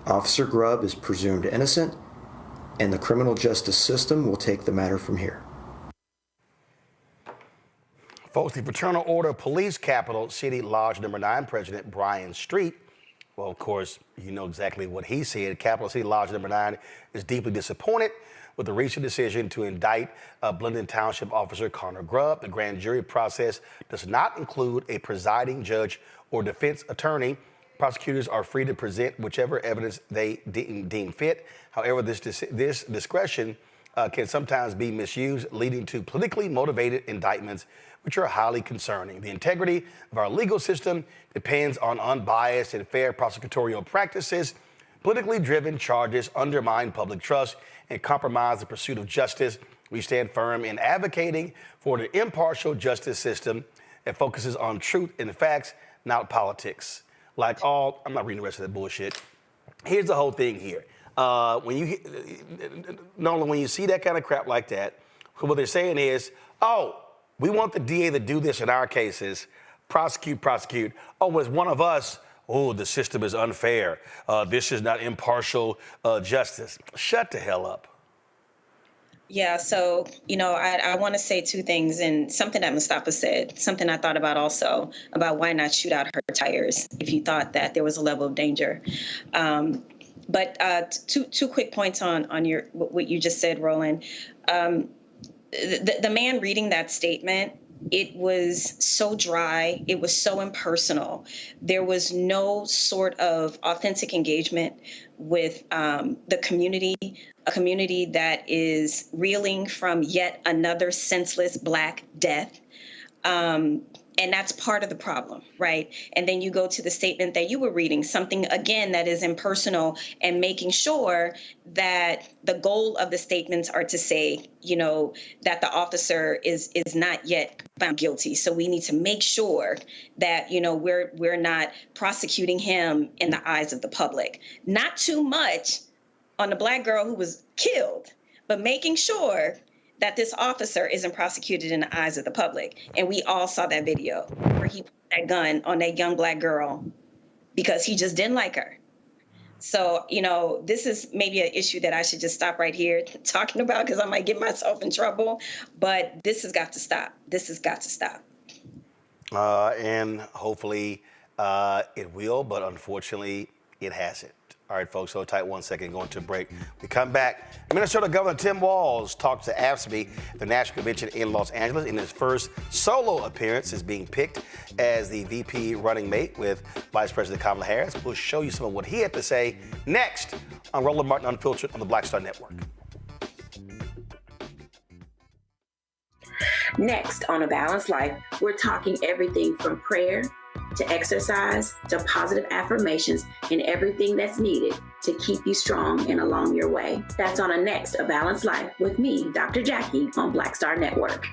Officer Grubb is presumed innocent, and the criminal justice system will take the matter from here. Folks, the Fraternal Order of Police Capitol City Lodge Number 9 President Brian Street, well, of course, you know exactly what he said. Capitol City Lodge Number 9 is deeply disappointed with the recent decision to indict Blendon Township Officer Connor Grubb. The grand jury process does not include a presiding judge or defense attorney. Prosecutors are free to present whichever evidence they deem fit. However, this discretion can sometimes be misused, leading to politically motivated indictments, which are highly concerning. The integrity of our legal system depends on unbiased and fair prosecutorial practices. Politically driven charges undermine public trust and compromise the pursuit of justice. We stand firm in advocating for an impartial justice system that focuses on truth and facts, not politics. I'm not reading the rest of that bullshit. Here's the whole thing here. When you see that kind of crap like that, what they're saying is, oh, we want the DA to do this in our cases, prosecute. Oh, it's one of us. Oh, the system is unfair. This is not impartial justice. Shut the hell up. Yeah, so, I want to say two things, and something that Mustafa said, something I thought about also, about why not shoot out her tires if you thought that there was a level of danger. But two quick points on what you just said, Roland. The man reading that statement, it was so dry. It was so impersonal. There was no sort of authentic engagement with the community, a community that is reeling from yet another senseless Black death. And that's part of the problem, right? And then you go to the statement that you were reading, something, again, that is impersonal, and making sure that the goal of the statements are to say, that the officer is not yet found guilty. So we need to make sure that, we're not prosecuting him in the eyes of the public. Not too much on the Black girl who was killed, but making sure that this officer isn't prosecuted in the eyes of the public. And we all saw that video where he put that gun on that young Black girl because he just didn't like her. So, this is maybe an issue that I should just stop right here talking about, because I might get myself in trouble. But this has got to stop. This has got to stop. And hopefully it will, but unfortunately it hasn't. All right, folks, hold tight 1 second, going to a break. We come back. Minnesota Governor Tim Walz talked to AFSCME, the National Convention in Los Angeles, in his first solo appearance, is being picked as the VP running mate with Vice President Kamala Harris. We'll show you some of what he had to say next on Roland Martin Unfiltered on the Black Star Network. Next on A Balanced Life, we're talking everything from prayer to exercise, to positive affirmations, and everything that's needed to keep you strong and along your way. That's on A Balanced Life with me, Dr. Jackie, on Black Star Network.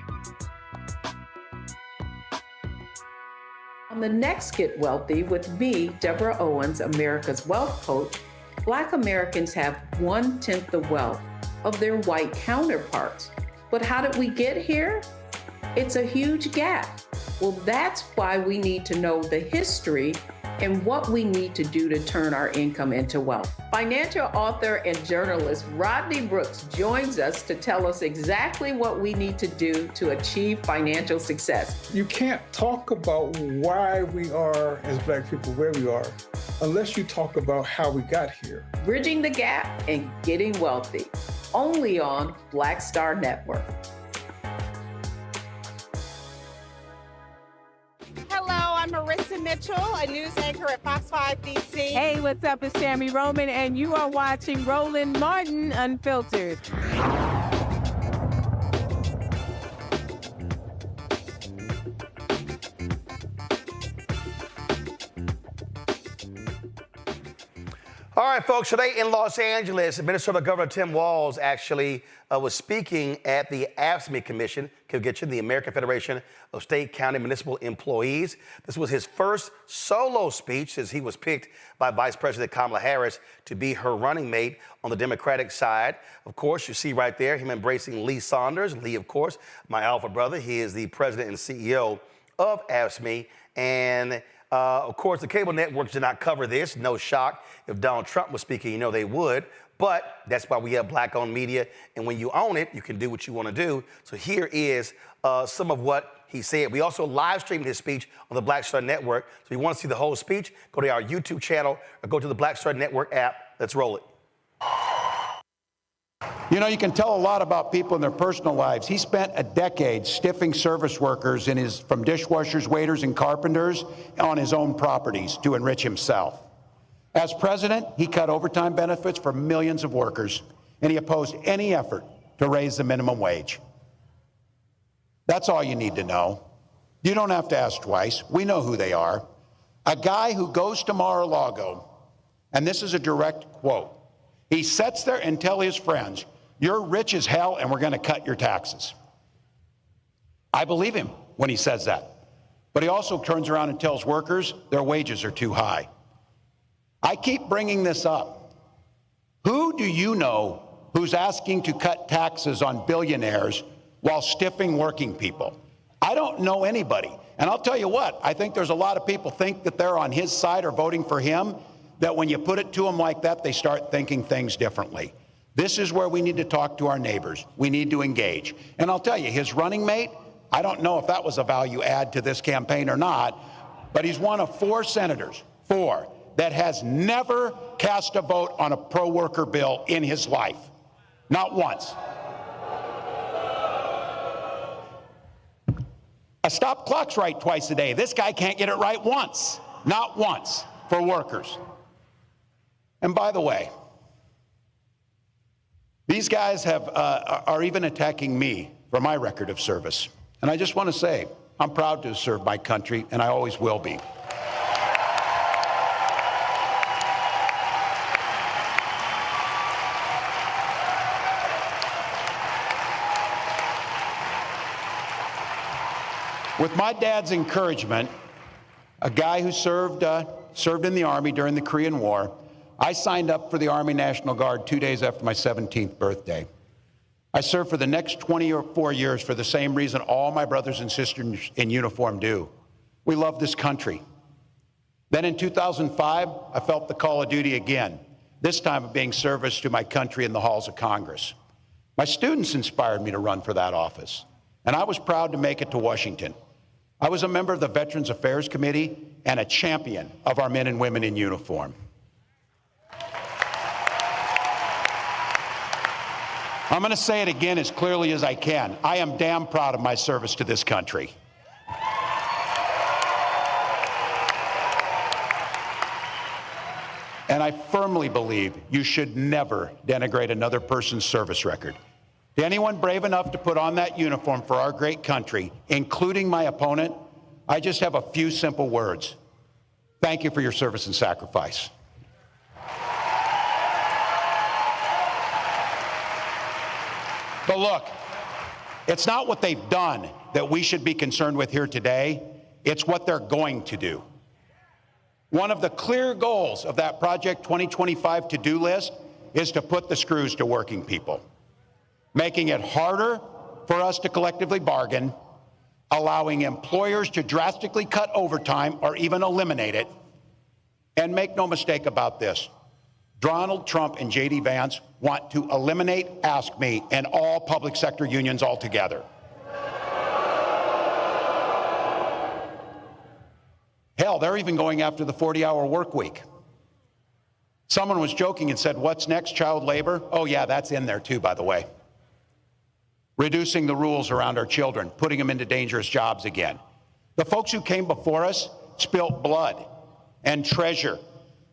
On the next Get Wealthy with me, Deborah Owens, America's Wealth Coach, Black Americans have 1/10 the wealth of their white counterparts. But how did we get here? It's a huge gap. Well, that's why we need to know the history and what we need to do to turn our income into wealth. Financial author and journalist Rodney Brooks joins us to tell us exactly what we need to do to achieve financial success. You can't talk about why we are, as Black people, where we are, unless you talk about how we got here. Bridging the Gap and Getting Wealthy, only on Black Star Network. I'm Marissa Mitchell, a news anchor at Fox 5 DC. Hey, what's up? It's Tammy Roman, and you are watching Roland Martin Unfiltered. All right, folks, today in Los Angeles, Minnesota Governor Tim Walz actually was speaking at the AFSCME Commission, the American Federation of State, County, Municipal Employees. This was his first solo speech since he was picked by Vice President Kamala Harris to be her running mate on the Democratic side. Of course, you see right there him embracing Lee Saunders. Lee, of course, my alpha brother. He is the president and CEO of AFSCME. And of course, the cable networks did not cover this. No shock. If Donald Trump was speaking, they would. But that's why we have black-owned media, and when you own it, you can do what you want to do. So here is some of what he said. We also live streamed his speech on the Black Star Network. So if you want to see the whole speech, go to our YouTube channel or go to the Black Star Network app. Let's roll it. You know, you can tell a lot about people in their personal lives. He spent a decade stiffing service workers from dishwashers, waiters, and carpenters on his own properties to enrich himself. As president, he cut overtime benefits for millions of workers, and he opposed any effort to raise the minimum wage. That's all you need to know. You don't have to ask twice. We know who they are. A guy who goes to Mar-a-Lago, and this is a direct quote, he sits there and tells his friends, "You're rich as hell and we're going to cut your taxes." I believe him when he says that. But he also turns around and tells workers their wages are too high. I keep bringing this up. Who do you know who's asking to cut taxes on billionaires while stiffing working people? I don't know anybody. And I'll tell you what, I think there's a lot of people think that they're on his side or voting for him, that when you put it to them like that, they start thinking things differently. This is where we need to talk to our neighbors. We need to engage. And I'll tell you, his running mate, I don't know if that was a value add to this campaign or not, but he's one of 4 senators, 4, that has never cast a vote on a pro-worker bill in his life. Not once. A stop clock's right twice a day. This guy can't get it right once. Not once for workers. And by the way, these guys are even attacking me for my record of service. And I just want to say, I'm proud to serve my country, and I always will be. With my dad's encouragement, a guy who served in the Army during the Korean War, I signed up for the Army National Guard 2 days after my 17th birthday. I served for the next 24 years for the same reason all my brothers and sisters in uniform do. We love this country. Then in 2005, I felt the call of duty again, this time of being service to my country in the halls of Congress. My students inspired me to run for that office, and I was proud to make it to Washington. I was a member of the Veterans Affairs Committee and a champion of our men and women in uniform. I'm going to say it again as clearly as I can. I am damn proud of my service to this country. And I firmly believe you should never denigrate another person's service record. To anyone brave enough to put on that uniform for our great country, including my opponent, I just have a few simple words. Thank you for your service and sacrifice. But look, it's not what they've done that we should be concerned with here today. It's what they're going to do. One of the clear goals of that Project 2025 to-do list is to put the screws to working people, making it harder for us to collectively bargain, allowing employers to drastically cut overtime or even eliminate it. And make no mistake about this, Donald Trump and J.D. Vance want to eliminate Ask Me and all public sector unions altogether. Hell, they're even going after the 40-hour work week. Someone was joking and said, what's next, child labor? Oh yeah, that's in there too, by the way. Reducing the rules around our children, putting them into dangerous jobs again. The folks who came before us spilt blood and treasure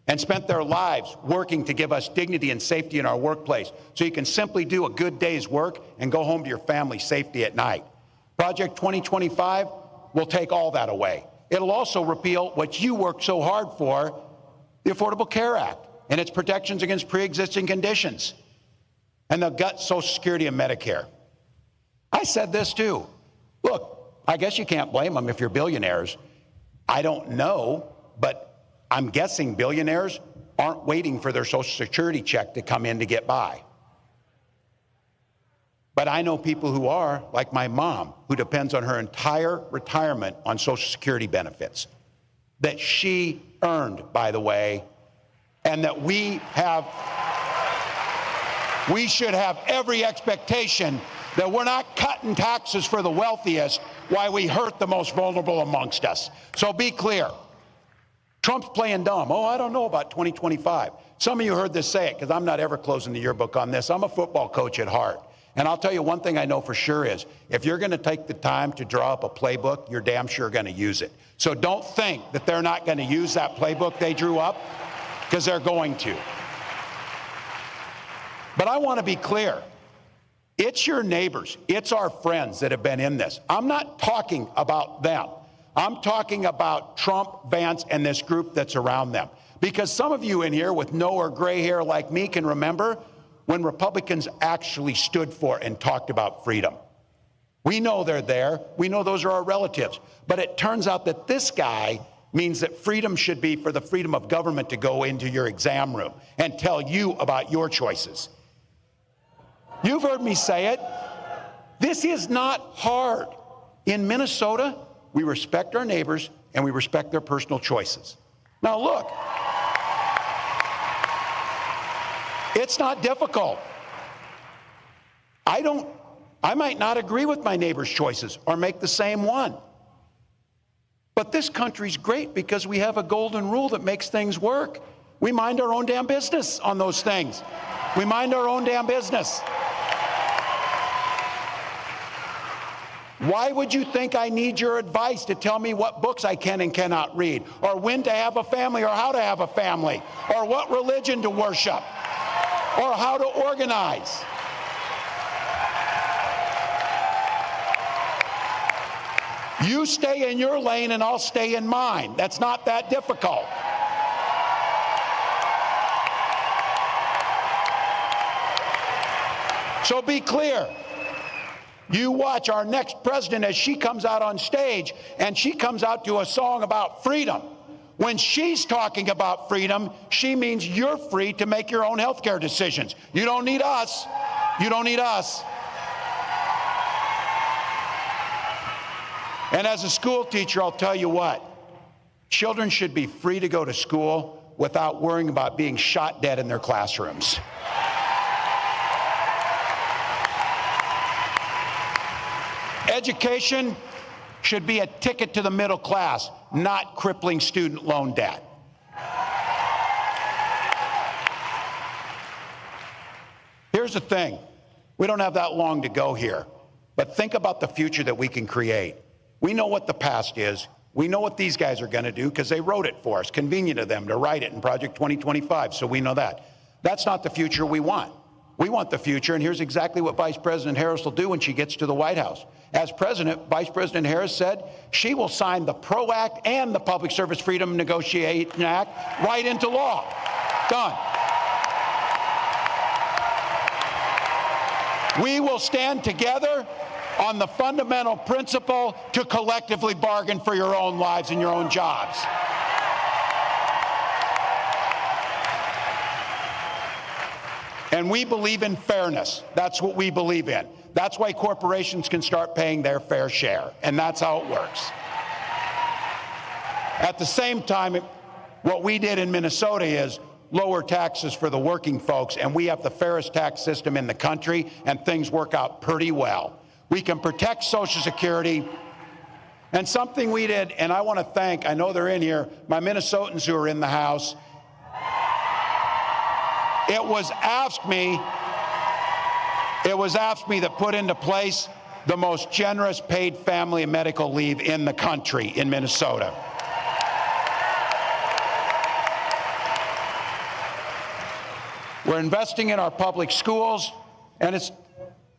and spent their lives working to give us dignity and safety in our workplace so you can simply do a good day's work and go home to your family safely at night. Project 2025 will take all that away. It'll also repeal what you worked so hard for, the Affordable Care Act and its protections against pre-existing conditions, and they'll gut Social Security and Medicare. I said this too. Look, I guess you can't blame them if you're billionaires. I don't know, but I'm guessing billionaires aren't waiting for their Social Security check to come in to get by. But I know people who are, like my mom, who depends on her entire retirement on Social Security benefits, that she earned, by the way, and that we have. we should have every expectation that we're not cutting taxes for the wealthiest while we hurt the most vulnerable amongst us. So be clear. Trump's playing dumb. Oh, I don't know about 2025. Some of you heard this say it, because I'm not ever closing the yearbook on this. I'm a football coach at heart. And I'll tell you one thing I know for sure is, if you're going to take the time to draw up a playbook, you're damn sure going to use it. So don't think that they're not going to use that playbook they drew up, because they're going to. But I want to be clear. It's your neighbors, it's our friends that have been in this. I'm not talking about them. I'm talking about Trump, Vance, and this group that's around them. Because some of you in here with no or gray hair like me can remember when Republicans actually stood for and talked about freedom. We know they're there. We know those are our relatives. But it turns out that this guy means that freedom should be for the freedom of government to go into your exam room and tell you about your choices. You've heard me say it. This is not hard. In Minnesota, we respect our neighbors and we respect their personal choices. Now look, it's not difficult. I might not agree with my neighbor's choices or make the same one. But this country's great because we have a golden rule that makes things work. We mind our own damn business on those things. We mind our own damn business. Why would you think I need your advice to tell me what books I can and cannot read, or when to have a family, or how to have a family, or what religion to worship, or how to organize? You stay in your lane and I'll stay in mine. That's not that difficult. So be clear. You watch our next president as she comes out on stage and she comes out to a song about freedom. When she's talking about freedom, she means you're free to make your own health care decisions. You don't need us. You don't need us. And as a school teacher, I'll tell you what, children should be free to go to school without worrying about being shot dead in their classrooms. Education should be a ticket to the middle class, not crippling student loan debt. Here's the thing. We don't have that long to go here, but think about the future that we can create. We know what the past is. We know what these guys are going to do because they wrote it for us. Convenient of them to write it in Project 2025, so we know that. That's not the future we want. We want the future, and here's exactly what Vice President Harris will do when she gets to the White House. As president, Vice President Harris said she will sign the PRO Act and the Public Service Freedom Negotiation Act right into law. Done. We will stand together on the fundamental principle to collectively bargain for your own lives and your own jobs. And we believe in fairness. That's what we believe in. That's why corporations can start paying their fair share, and that's how it works. At the same time, what we did in Minnesota is lower taxes for the working folks, and we have the fairest tax system in the country, and things work out pretty well. We can protect Social Security. And something we did, and I want to thank, I know they're in here, my Minnesotans who are in the House. It was AFSCME that put into place the most generous paid family and medical leave in the country in Minnesota. We're investing in our public schools, and it's,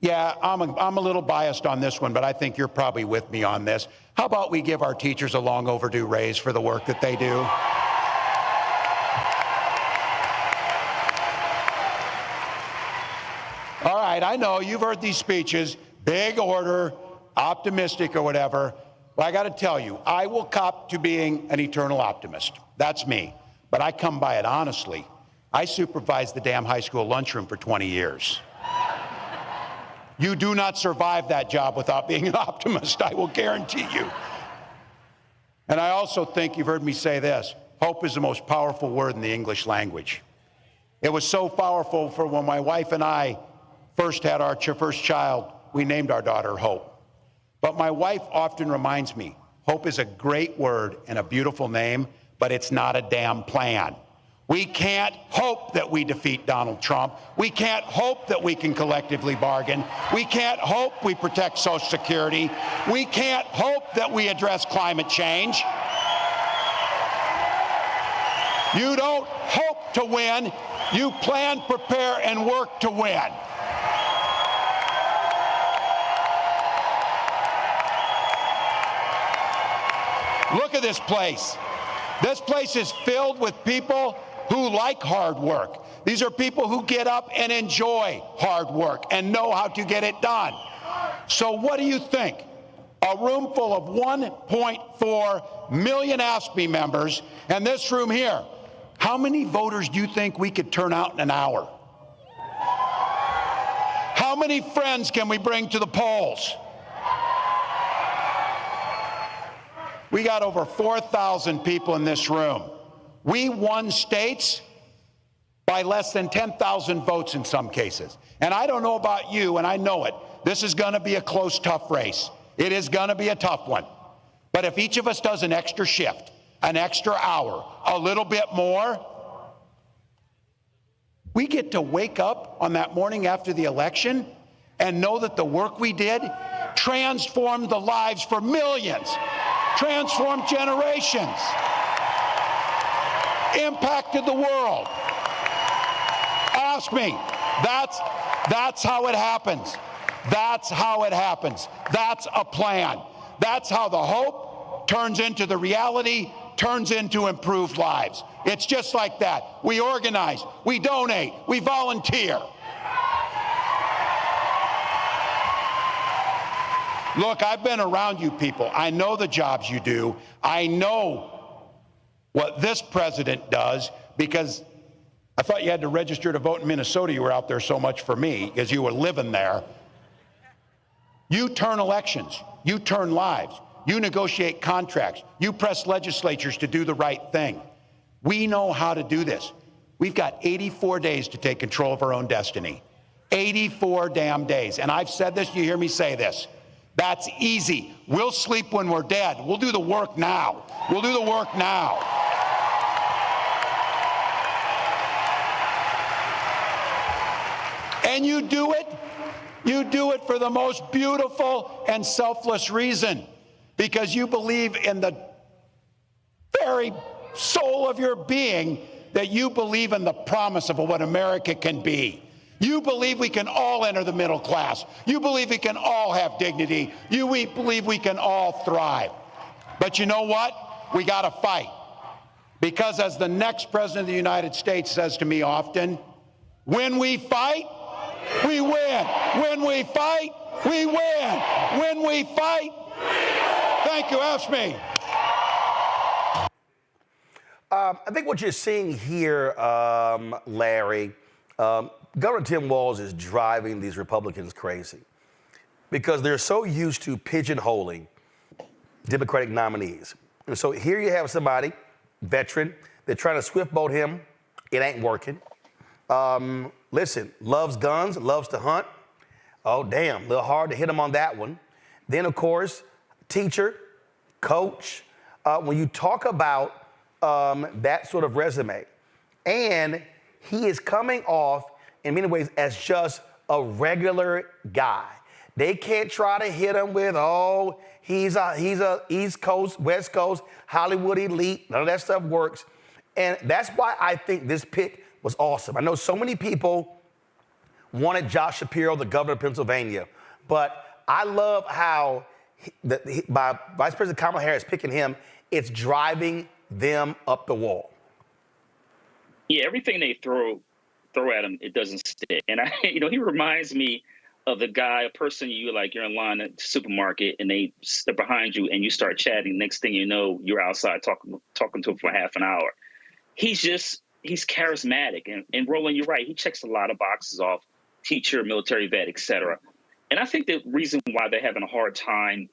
yeah, I'm a little biased on this one, but I think you're probably with me on this. How about we give our teachers a long overdue raise for the work that they do? All right, I know you've heard these speeches, big order, optimistic or whatever. Well, I got to tell you, I will cop to being an eternal optimist. That's me. But I come by it honestly. I supervised the damn high school lunchroom for 20 years. You do not survive that job without being an optimist, I will guarantee you. And I also think you've heard me say this, hope is the most powerful word in the English language. It was so powerful for when my wife and I first had our first child, we named our daughter Hope. But my wife often reminds me, hope is a great word and a beautiful name, but it's not a damn plan. We can't hope that we defeat Donald Trump. We can't hope that we can collectively bargain. We can't hope we protect Social Security. We can't hope that we address climate change. You don't hope to win. You plan, prepare, and work to win. Look at this place. This place is filled with people who like hard work. These are people who get up and enjoy hard work and know how to get it done. So what do you think? A room full of 1.4 million ASPE members, and this room here, how many voters do you think we could turn out in an hour? How many friends can we bring to the polls? We got over 4,000 people in this room. We won states by less than 10,000 votes in some cases. And I don't know about you, and I know it. This is going to be a close, tough race. It is going to be a tough one. But if each of us does an extra shift, an extra hour, a little bit more, we get to wake up on that morning after the election and know that the work we did transformed the lives for millions, transformed generations, impacted the world. Ask me. That's how it happens. That's how it happens. That's a plan. That's how the hope turns into the reality, turns into improved lives. It's just like that. We organize, we donate, we volunteer. Look, I've been around you people. I know the jobs you do. I know what this president does, because I thought you had to register to vote in Minnesota. You were out there so much for me because you were living there. You turn elections. You turn lives. You negotiate contracts. You press legislatures to do the right thing. We know how to do this. We've got 84 days to take control of our own destiny. 84 damn days. And I've said this, you hear me say this. That's easy. We'll sleep when we're dead. We'll do the work now. We'll do the work now. And you do it for the most beautiful and selfless reason, because you believe in the very soul of your being that you believe in the promise of what America can be. You believe we can all enter the middle class. You believe we can all have dignity. We believe we can all thrive. But you know what? We got to fight. Because as the next president of the United States says to me often, when we fight, we win. When we fight, we win. When we fight, thank you. Ask me. I think what you're seeing here, Larry, Governor Tim Walz is driving these Republicans crazy because they're so used to pigeonholing Democratic nominees. And so here you have somebody, veteran, they're trying to swift boat him. It ain't working. Listen, loves guns, loves to hunt. Oh, damn, a little hard to hit him on that one. Then, of course, teacher, coach. When you talk about that sort of resume, and he is coming off in many ways as just a regular guy. They can't try to hit him with, oh, he's a East Coast, West Coast, Hollywood elite. None of that stuff works. And that's why I think this pick was awesome. I know so many people wanted Josh Shapiro, the governor of Pennsylvania, but I love how by Vice President Kamala Harris picking him, it's driving them up the wall. Yeah, everything they throw at him, it doesn't stick. And he reminds me of the guy, a person you're in line at the supermarket and they're behind you and you start chatting. Next thing you know, you're outside talking to him for half an hour. He's charismatic. And Roland, you're right. He checks a lot of boxes off: teacher, military vet, et cetera. And I think the reason why they're having a hard time,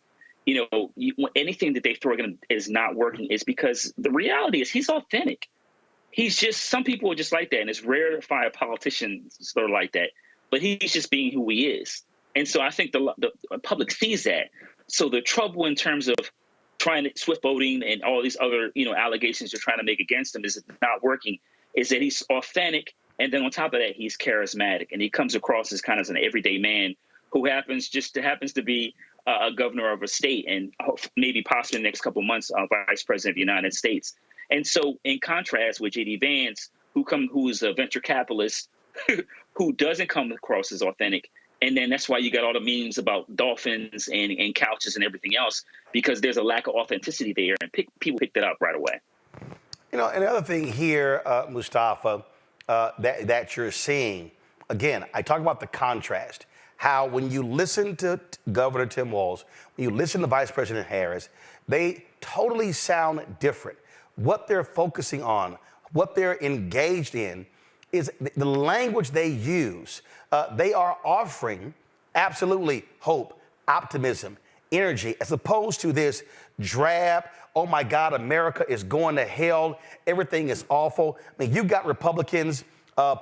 anything that they throw at him is not working is because the reality is he's authentic. he's just, some people are just like that, and it's rare to find politicians that are like that. But he's just being who he is, and so I think the public sees that. So the trouble in terms of trying to swift voting and all these other allegations you're trying to make against him is not working. Is that he's authentic, and then on top of that, he's charismatic, and he comes across as kind of an everyday man who happens to be a governor of a state, and maybe possibly in the next couple of months, Vice President of the United States. And so, in contrast with J.D. Vance, who is a venture capitalist, who doesn't come across as authentic, and then that's why you got all the memes about dolphins and couches and everything else, because there's a lack of authenticity there, and people pick that up right away. Another thing here, Mustafa, that you're seeing, again, I talk about the contrast. How when you listen to Governor Tim Walz, when you listen to Vice President Harris, they totally sound different. What they're focusing on, what they're engaged in, is the language they use. They are offering absolutely hope, optimism, energy, as opposed to this drab, oh my God, America is going to hell, everything is awful. I mean, you've got Republicans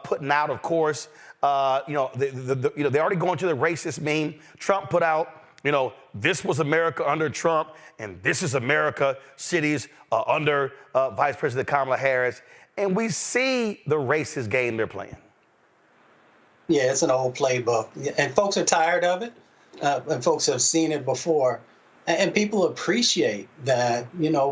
putting out, of course, they're already going to the racist meme. Trump put out, this was America under Trump, and this is America cities under Vice President Kamala Harris. And we see the racist game they're playing. Yeah, it's an old playbook. And folks are tired of it, and folks have seen it before. And people appreciate that,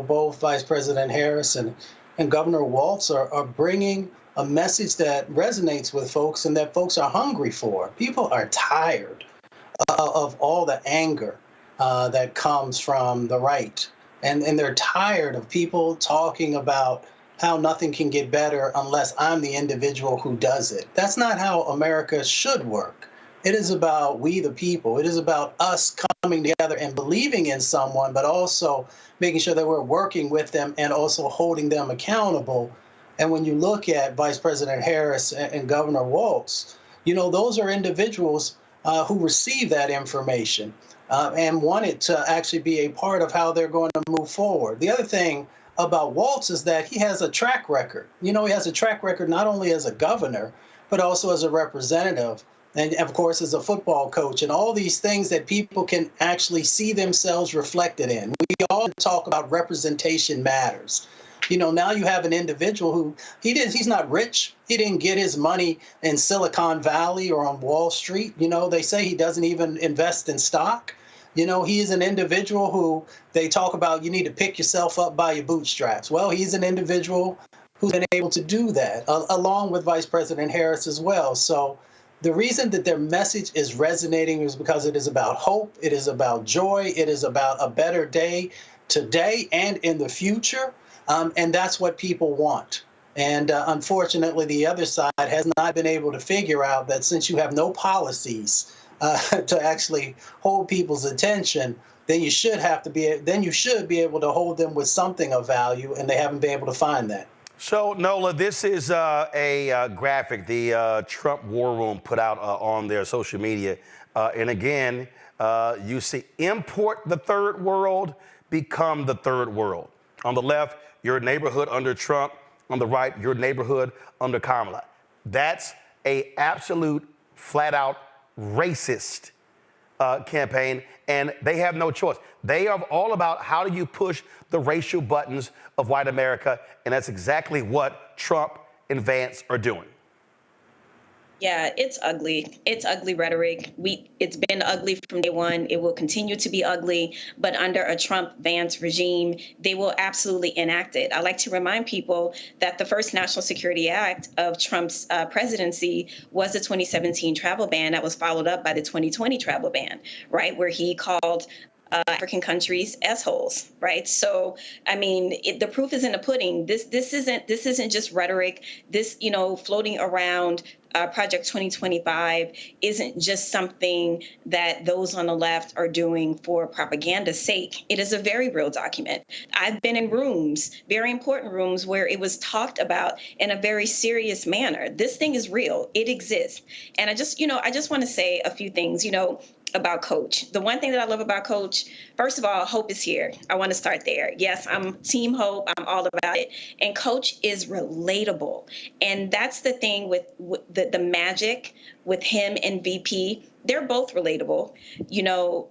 both Vice President Harris and Governor Walz are bringing a message that resonates with folks and that folks are hungry for. People are tired of all the anger that comes from the right. And they're tired of people talking about how nothing can get better unless I'm the individual who does it. That's not how America should work. It is about we the people. It is about us coming together and believing in someone, but also making sure that we're working with them and also holding them accountable. And when you look at Vice President Harris and Governor Walz, those are individuals who receive that information and want it to actually be a part of how they're going to move forward. The other thing about Walz is that he has a track record. He has a track record not only as a governor, but also as a representative, and of course as a football coach, and all these things that people can actually see themselves reflected in. We all talk about representation matters. Now you have an individual who he's not rich. He didn't get his money in Silicon Valley or on Wall Street. They say he doesn't even invest in stock. He is an individual who they talk about, you need to pick yourself up by your bootstraps. Well, he's an individual who's been able to do that, along with Vice President Harris as well. So the reason that their message is resonating is because it is about hope, it is about joy, it is about a better day today and in the future. And that's what people want. And unfortunately, the other side has not been able to figure out that since you have no policies to actually hold people's attention, then you should be able to hold them with something of value, and they haven't been able to find that. So, Nola, this is a graphic the Trump War Room put out on their social media. And again, you see, import the third world, become the third world. On the left, your neighborhood under Trump. On the right, your neighborhood under Kamala. That's a absolute, flat-out racist campaign, and they have no choice. They are all about how do you push the racial buttons of white America, and that's exactly what Trump and Vance are doing. Yeah, it's ugly. It's ugly rhetoric. It's been ugly from day one. It will continue to be ugly. But under a Trump-Vance regime, they will absolutely enact it. I like to remind people that the first National Security Act of Trump's presidency was the 2017 travel ban that was followed up by the 2020 travel ban, right, where he called African countries assholes, right? So, I mean, the proof is in the pudding. This isn't just rhetoric. This, floating around Project 2025 isn't just something that those on the left are doing for propaganda's sake. It is a very real document. I've been in rooms, very important rooms, where it was talked about in a very serious manner. This thing is real. It exists. And I just want to say a few things. about Coach. The one thing that I love about Coach, first of all, hope is here. I want to start there. Yes, I'm Team Hope. I'm all about it. And Coach is relatable. And that's the thing with the magic with him and VP. They're both relatable. You know,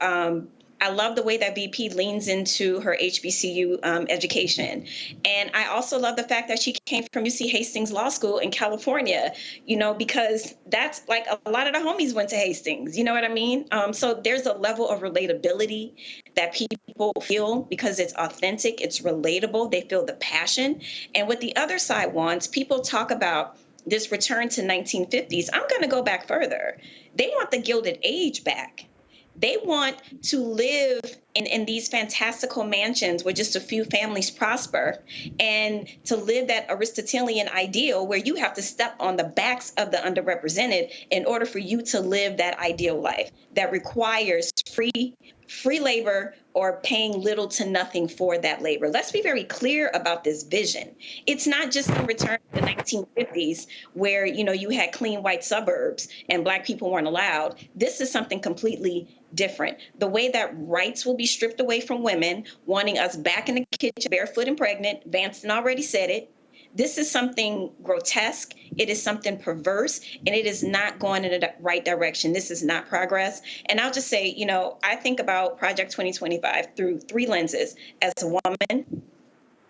I love the way that VP leans into her HBCU education. And I also love the fact that she came from UC Hastings Law School in California, you know, because that's like a lot of the homies went to Hastings, you know what I mean? So there's a level of relatability that people feel because it's authentic, it's relatable, they feel the passion. And what the other side wants, people talk about this return to 1950s. I'm going to go back further. They want the Gilded Age back. They want to live in these fantastical mansions where just a few families prosper, and to live that Aristotelian ideal where you have to step on the backs of the underrepresented in order for you to live that ideal life that requires free labor or paying little to nothing for that labor. Let's be very clear about this vision. It's not just a return to the 1950s where, you know, you had clean white suburbs and Black people weren't allowed. This is something completely different. The way that rights will be stripped away from women, wanting us back in the kitchen, barefoot and pregnant. Vanston already said it. This is something grotesque. It is something perverse, and it is not going in the right direction. This is not progress. And I'll just say, you know, I think about Project 2025 through three lenses: as a woman,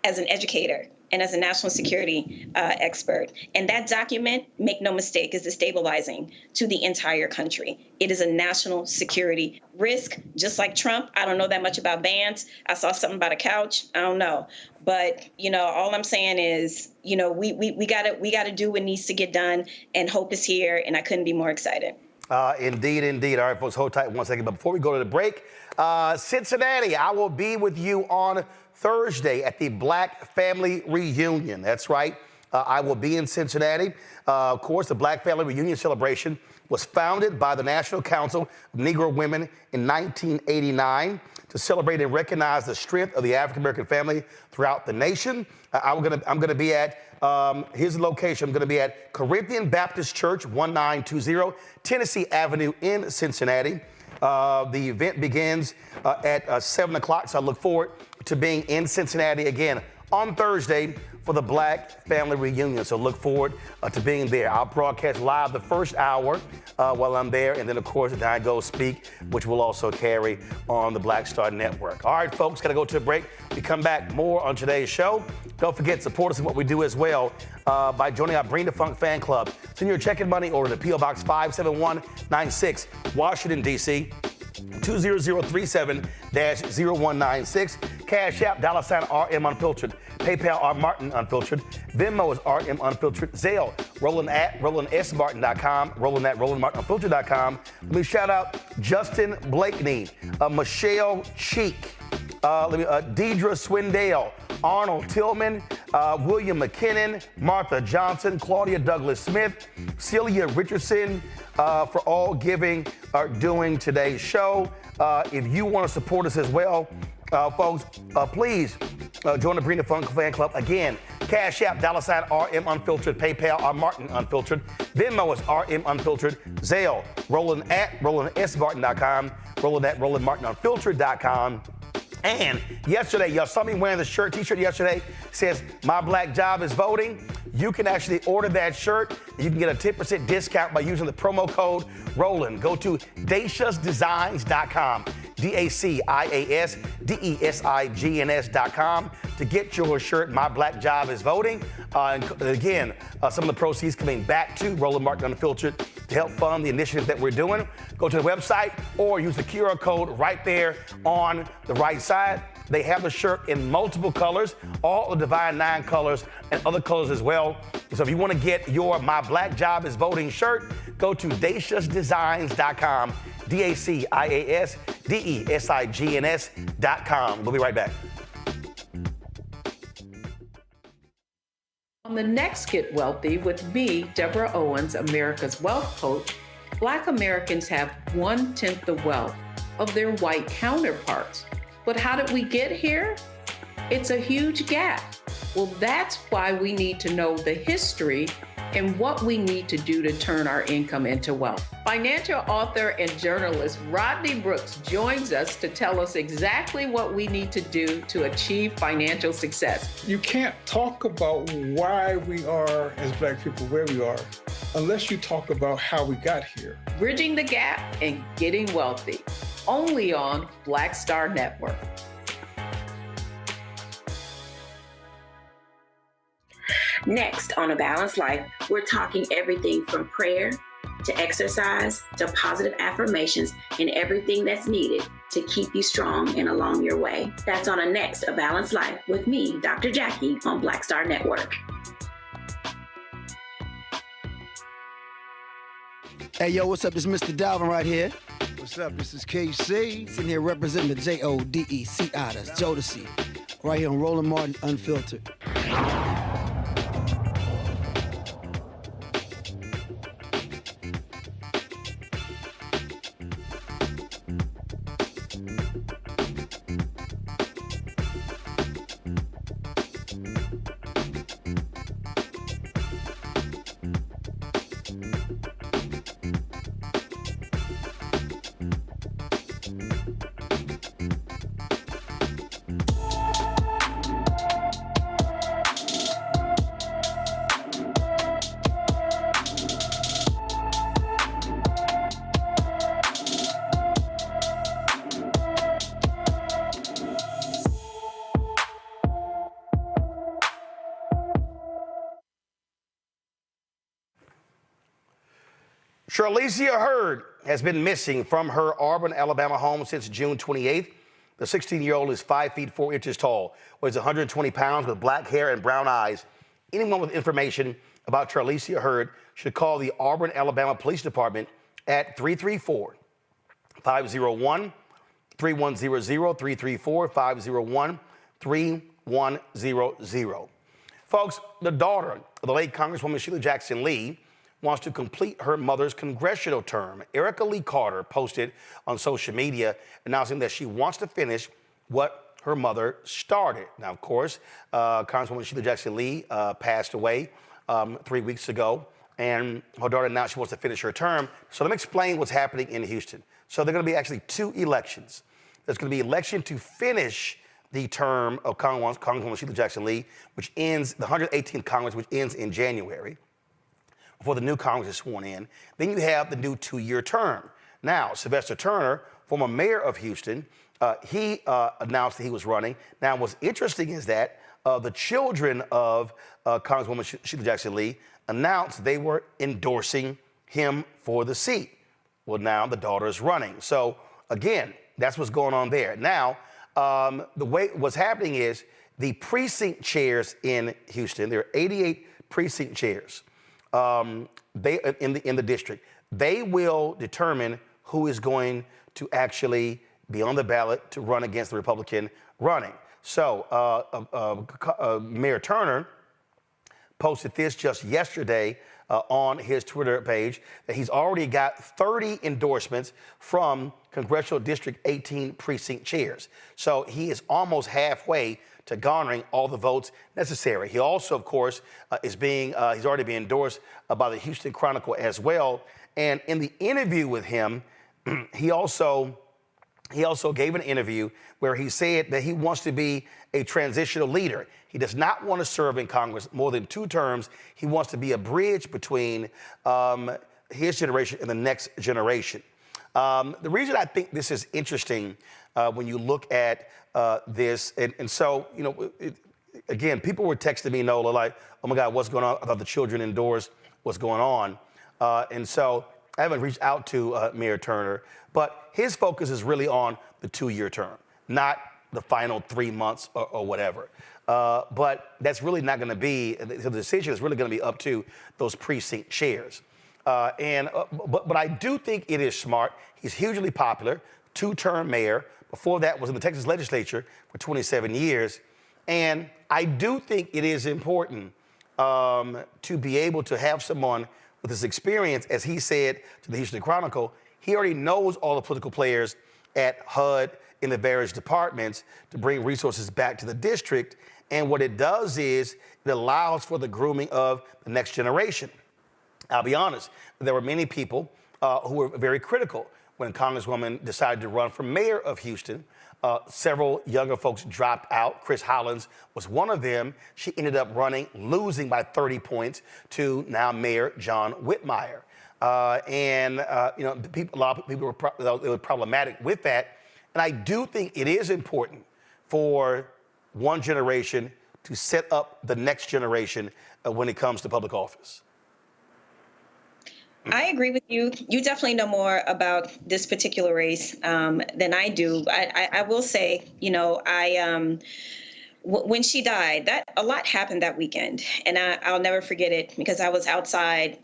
as an educator, and as a national security expert. And that document, make no mistake, is destabilizing to the entire country. It is a national security risk, just like Trump. I don't know that much about bans. I saw something about a couch. I don't know. But, you know, all I'm saying is, you know, we gotta do what needs to get done, and hope is here, and I couldn't be more excited. Indeed, indeed. All right, folks, hold tight 1 second. But before we go to the break, Cincinnati, I will be with you on Thursday at the Black Family Reunion. That's right. I will be in Cincinnati. Of course, the Black Family Reunion celebration was founded by the National Council of Negro Women in 1989 to celebrate and recognize the strength of the African-American family throughout the nation. I'm going to be at, here's the location. I'm going to be at Corinthian Baptist Church, 1920 Tennessee Avenue in Cincinnati. The event begins at 7 o'clock, so I look forward to being in Cincinnati again on Thursday for the Black Family Reunion. So look forward to being there. I'll broadcast live the first hour while I'm there, and then, of course, I go speak, which will also carry on the Black Star Network. All right, folks, got to go to a break. We come back more on today's show. Don't forget, support us in what we do as well by joining our Bring the Funk fan club. Send your check and money order to P.O. Box 57196, Washington, D.C., 20037-0196. Cash App, $RM Unfiltered. PayPal, R Martin Unfiltered. Venmo is RM Unfiltered. Zelle, Roland at RolandSMartin.com. Roland at RolandMartinUnfiltered.com. Let me shout out Justin Blakeney, Michelle Cheek, Deidre Swindale, Arnold Tillman, William McKinnon, Martha Johnson, Claudia Douglas Smith, Celia Richardson, for all giving or doing today's show. If you want to support us as well, folks, please join the Bring the Funk fan club. Again, Cash App, $RM Unfiltered. PayPal, R Martin Unfiltered. Venmo is RM Unfiltered. Zelle, Roland at RolandSMartin.com. Roland at RolandMartinUnfiltered.com. And yesterday, y'all saw me wearing the t-shirt yesterday. Says, my black job is voting. You can actually order that shirt. You can get a 10% discount by using the promo code Roland. Go to DaciasDesigns.com, DaciasDesigns.com to get your shirt. My black job is voting. And again, some of the proceeds coming back to Roland Martin Unfiltered to help fund the initiative that we're doing. Go to the website or use the QR code right there on the right side. They have the shirt in multiple colors, all the Divine 9 colors and other colors as well. So if you want to get your My Black Job is Voting shirt, go to DaciasDesigns.com, DaciasDesigns.com. We'll be right back. On the next Get Wealthy with me, Deborah Owens, America's Wealth Coach, Black Americans have 1/10 the wealth of their white counterparts. But how did we get here? It's a huge gap. Well, that's why we need to know the history and what we need to do to turn our income into wealth. Financial author and journalist Rodney Brooks joins us to tell us exactly what we need to do to achieve financial success. You can't talk about why we are, as Black people, where we are, unless you talk about how we got here. Bridging the gap and getting wealthy, only on Black Star Network. Next on A Balanced Life, we're talking everything from prayer to exercise to positive affirmations and everything that's needed to keep you strong and along your way. That's on a next A Balanced Life with me, Dr. Jackie, on Black Star Network. Hey, yo, what's up? This is Mr. Dalvin right here. What's up? This is KC. Sitting here representing the JODECI, that's Jodeci, right here on Roland Martin Unfiltered. Charlicia Hurd has been missing from her Auburn, Alabama home since June 28th. The 16-year-old is 5 feet 4 inches tall, weighs 120 pounds with black hair and brown eyes. Anyone with information about Charlicia Hurd should call the Auburn, Alabama Police Department at 334-501-3100, 334-501-3100. Folks, the daughter of the late Congresswoman Sheila Jackson Lee wants to complete her mother's congressional term. Erica Lee Carter posted on social media announcing that she wants to finish what her mother started. Now, of course, Congresswoman Sheila Jackson Lee passed away 3 weeks ago, and her daughter announced she wants to finish her term. So let me explain what's happening in Houston. So there are going to be actually two elections. There's going to be an election to finish the term of Congresswoman Sheila Jackson Lee, which ends, the 118th Congress, which ends in January, before the new Congress is sworn in. Then you have the new 2-year term. Now, Sylvester Turner, former mayor of Houston, he announced that he was running. Now, what's interesting is that the children of Congresswoman Sheila Jackson Lee announced they were endorsing him for the seat. Well, now the daughter is running. So, again, that's what's going on there. Now, the way what's happening is the precinct chairs in Houston, there are 88 precinct chairs. They in the district, they will determine who is going to actually be on the ballot to run against the Republican running. So Mayor Turner posted this just yesterday on his Twitter page that he's already got 30 endorsements from Congressional District 18 precinct chairs. So he is almost halfway to garnering all the votes necessary. He also, of course, he's already been endorsed by the Houston Chronicle as well. And in the interview with him, he also gave an interview where he said that he wants to be a transitional leader. He does not want to serve in Congress more than 2 terms. He wants to be a bridge between his generation and the next generation. The reason I think this is interesting when you look at this, and so, you know, again, people were texting me, Nola, like, oh my God, what's going on? I thought the children endorsed what's going on. And so I haven't reached out to Mayor Turner, but his focus is really on the 2-year term, not the final 3 months or whatever. But that's really not going to be, the decision is really going to be up to those precinct chairs. But I do think it is smart. He's hugely popular, 2-term mayor. Before that was in the Texas legislature for 27 years. And I do think it is important to be able to have someone with this experience. As he said to the Houston Chronicle, he already knows all the political players at HUD in the various departments to bring resources back to the district. And what it does is it allows for the grooming of the next generation. I'll be honest, there were many people who were very critical when Congresswoman decided to run for mayor of Houston. Several younger folks dropped out. Chris Hollins was one of them. She ended up running, losing by 30 points to now Mayor John Whitmire. You know, a lot of people were problematic with that. And I do think it is important for one generation to set up the next generation when it comes to public office. I agree with you. You definitely know more about this particular race than I do. I will say, you know, when she died, that a lot happened that weekend, and I'll never forget it because I was outside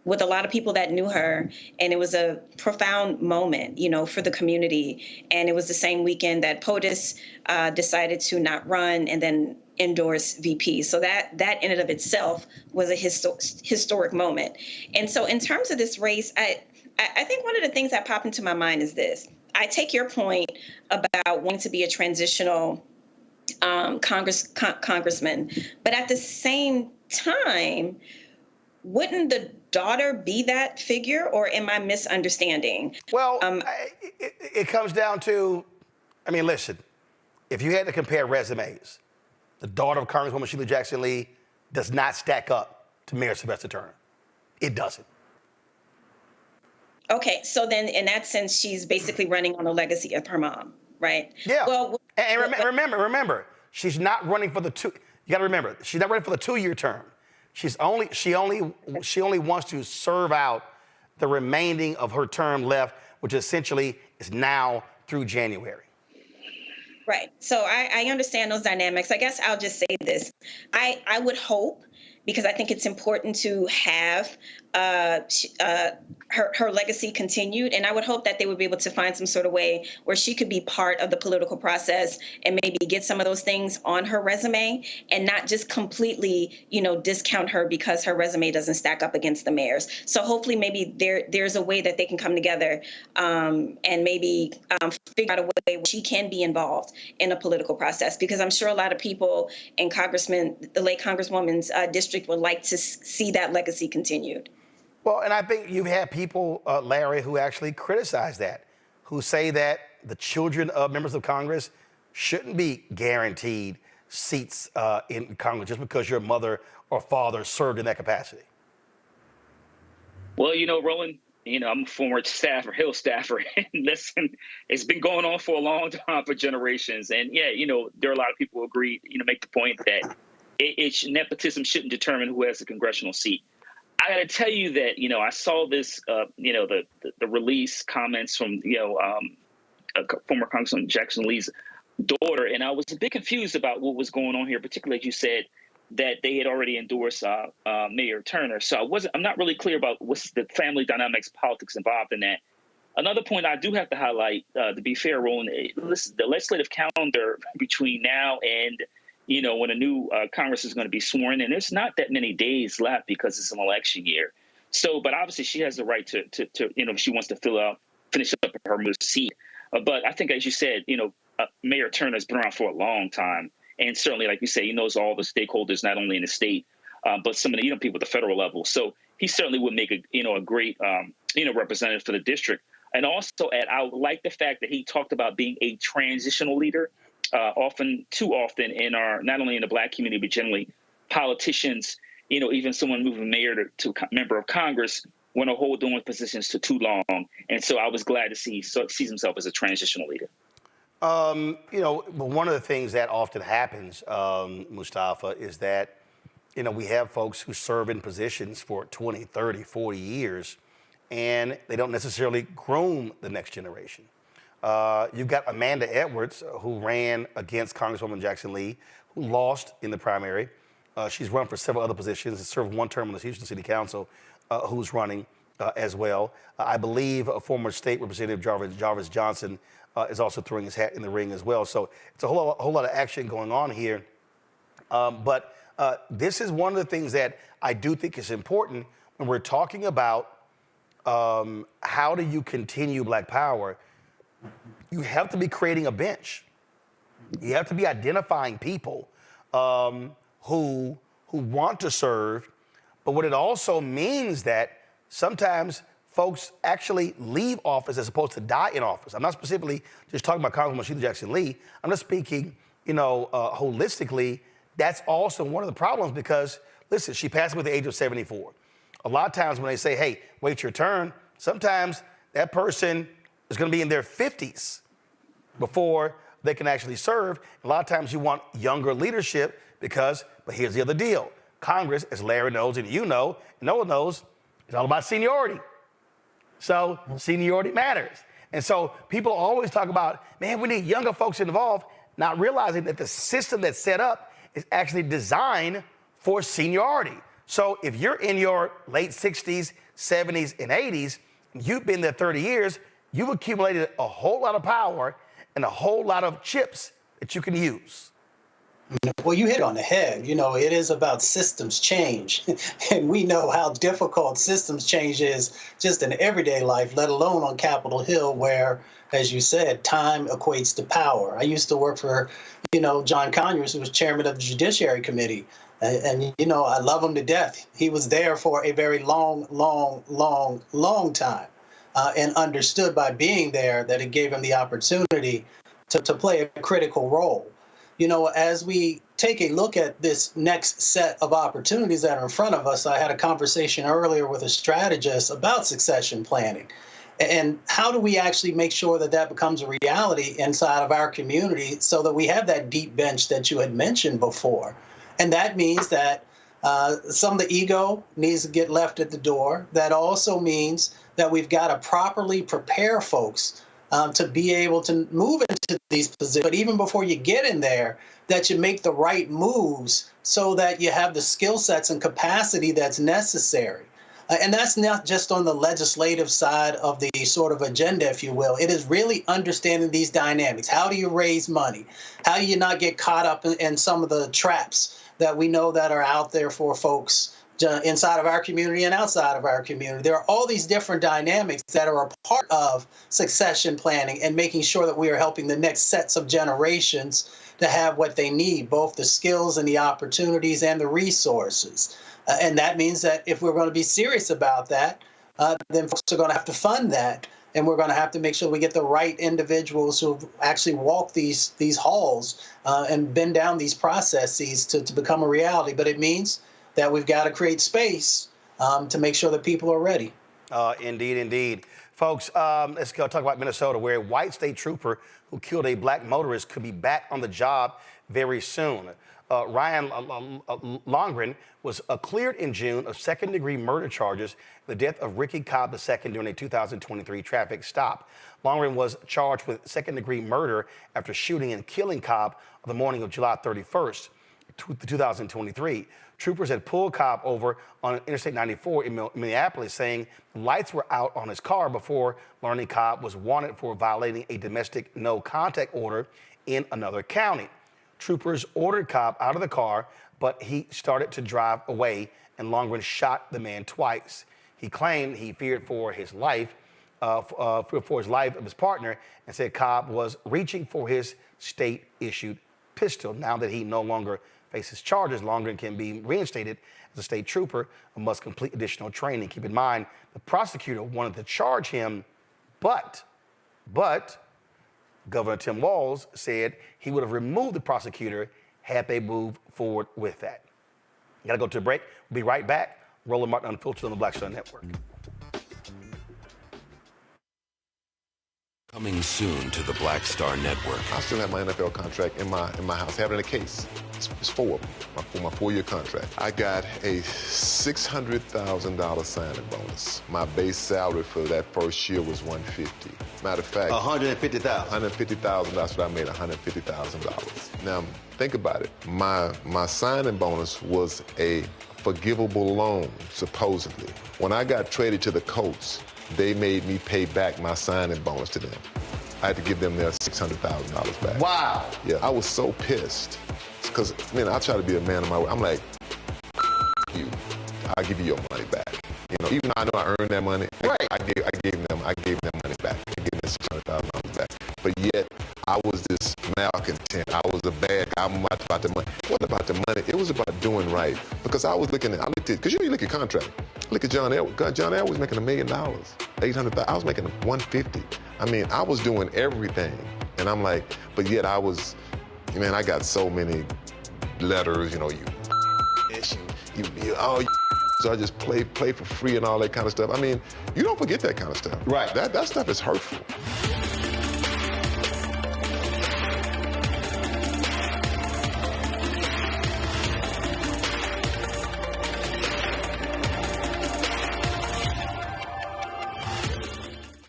with a lot of people that knew her, and it was a profound moment, you know, for the community. And it was the same weekend that POTUS decided to not run and then endorse VP. So that in and of itself was a historic moment. And so in terms of this race, I think one of the things that popped into my mind is this. I take your point about wanting to be a transitional congressman, but at the same time, wouldn't the daughter be that figure, or am I misunderstanding? Well, it comes down to, I mean, listen, if you had to compare resumes, the daughter of Congresswoman Sheila Jackson Lee does not stack up to Mayor Sylvester Turner. It doesn't. Okay, so then in that sense, she's basically running on the legacy of her mom, right? Yeah. Well, and remember, she's not running for the two. You got to remember, she's not running for the 2-year term. She only wants to serve out the remaining of her term left, which essentially is now through January. Right. So I understand those dynamics. I guess I'll just say this. I would hope, because I think it's important to have her legacy continued. And I would hope that they would be able to find some sort of way where she could be part of the political process and maybe get some of those things on her resume and not just completely, you know, discount her because her resume doesn't stack up against the mayor's. So hopefully maybe there's a way that they can come together and maybe figure out a way where she can be involved in a political process, because I'm sure a lot of people in the late Congresswoman's district would like to see that legacy continued. Well, and I think you've had people, Larry, who actually criticize that, who say that the children of members of Congress shouldn't be guaranteed seats in Congress just because your mother or father served in that capacity. Well, you know, Roland, you know, I'm a former Hill staffer, and listen, it's been going on for a long time, for generations. And yeah, you know, there are a lot of people who agree, you know, make the point that nepotism shouldn't determine who has a congressional seat. I got to tell you that, you know, I saw this, you know, the release comments from, you know, former Congressman Jackson Lee's daughter, and I was a bit confused about what was going on here, particularly as you said that they had already endorsed Mayor Turner. So I'm not really clear about what's the family dynamics, politics involved in that. Another point I do have to highlight, to be fair, Roland, the legislative calendar between now and, you know, when a new Congress is going to be sworn in, there's not that many days left because it's an election year. So, but obviously she has the right to you know, if she wants to finish up her seat. But I think, as you said, you know, Mayor Turner has been around for a long time. And certainly, like you say, he knows all the stakeholders, not only in the state, but some of the, you know, people at the federal level. So he certainly would make a great, you know, representative for the district. And also, I like the fact that he talked about being a transitional leader. Too often in our, not only in the Black community, but generally politicians, you know, even someone moving mayor to member of Congress want to hold on positions to too long. And so I was glad to see he sees himself as a transitional leader. You know, one of the things that often happens, Mustafa, is that, you know, we have folks who serve in positions for 20, 30, 40 years, and they don't necessarily groom the next generation. You've got Amanda Edwards, who ran against Congresswoman Jackson Lee, who lost in the primary. She's run for several other positions and served one term on the Houston City Council, who's running as well. I believe a former state representative, Jarvis Johnson, is also throwing his hat in the ring as well. So it's a whole lot of action going on here. But this is one of the things that I do think is important when we're talking about how do you continue Black Power. You have to be creating a bench. You have to be identifying people who want to serve, But what it also means that sometimes folks actually leave office as opposed to die in office. I'm not specifically just talking about Congresswoman Sheila Jackson Lee. I'm just speaking, holistically. That's also one of the problems because, listen, she passed away at the age of 74. A lot of times when they say, hey, wait your turn, sometimes that person is going to be in their 50s before they can actually serve. A lot of times you want younger leadership but here's the other deal. Congress, as Larry knows and you know, and Noah knows, it's all about seniority. So seniority matters. And so people always talk about, man, we need younger folks involved, not realizing that the system that's set up is actually designed for seniority. So if you're in your late 60s, 70s, and 80s, you've been there 30 years, you've accumulated a whole lot of power and a whole lot of chips that you can use. Well, you hit on the head. It is about systems change. And we know how difficult systems change is just in everyday life, let alone on Capitol Hill, where, as you said, time equates to power. I used to work for, John Conyers, who was chairman of the Judiciary Committee. And I love him to death. He was there for a very long time and understood by being there that it gave him the opportunity to play a critical role. As we take a look at this next set of opportunities that are in front of us, I had a conversation earlier with a strategist about succession planning. And how do we actually make sure that that becomes a reality inside of our community so that we have that deep bench that you had mentioned before? And that means that some of the ego needs to get left at the door. That also means that we've got to properly prepare folks to be able to move into these positions. But even before you get in there, that you make the right moves so that you have the skill sets and capacity that's necessary. And that's not just on the legislative side of the sort of agenda, if you will. It is really understanding these dynamics. How do you raise money? How do you not get caught up in some of the traps that we know that are out there for folks inside of our community and outside of our community? There are all these different dynamics that are a part of succession planning and making sure that we are helping the next sets of generations to have what they need, both the skills and the opportunities and the resources. And that means that if we're going to be serious about that, then folks are going to have to fund that. And we're going to have to make sure we get the right individuals who actually walk these halls and bend down these processes to become a reality. But it means that we've got to create space to make sure that people are ready. Indeed. Folks, let's go talk about Minnesota, where a white state trooper who killed a black motorist could be back on the job very soon. Ryan Longren was cleared in June of second-degree murder charges, the death of Ricky Cobb II during a 2023 traffic stop. Longren was charged with second-degree murder after shooting and killing Cobb on the morning of July 31st, 2023. Troopers had pulled Cobb over on Interstate 94 in Minneapolis, saying lights were out on his car before learning Cobb was wanted for violating a domestic no-contact order in another county. Troopers ordered Cobb out of the car, but he started to drive away, and Longren shot the man twice. He claimed he feared for his life, of his partner, and said Cobb was reaching for his state-issued pistol. Now that he no longer faces charges, Longren can be reinstated as a state trooper and must complete additional training. Keep in mind, the prosecutor wanted to charge him, but Governor Tim Walz said he would have removed the prosecutor had they moved forward with that. Gotta go to a break. We'll be right back. Roland Martin Unfiltered on the Black Star Network. Coming soon to the Black Star Network. I still have my NFL contract in my house. I have it in a case. It's 4 of them, for my 4-year contract. I got a $600,000 signing bonus. My base salary for that first year was $150,000. Matter of fact, $150,000. $150,000. That's what I made, $150,000. Now think about it. My signing bonus was a forgivable loan, supposedly. When I got traded to the Colts, they made me pay back my signing bonus to them. I had to give them their $600,000 back. Wow. Yeah, I was so pissed. Because, man, I try to be a man of my word. I'm like, you, I'll give you your money back. Even though I know I earned that money, right. I gave them money back. I gave them $600,000 back. But yet, I was this malcontent. I was a bad guy. I'm about the money. It wasn't about the money. It was about doing right. Because I looked at, because you look at contract. Look at John Edwards. John Edwards was making $1 million, $800,000. I was making $150. I mean, I was doing everything. And I'm like, but yet I was, man, I got so many letters, you so I just play for free and all that kind of stuff. I mean, you don't forget that kind of stuff. Right. That stuff is hurtful.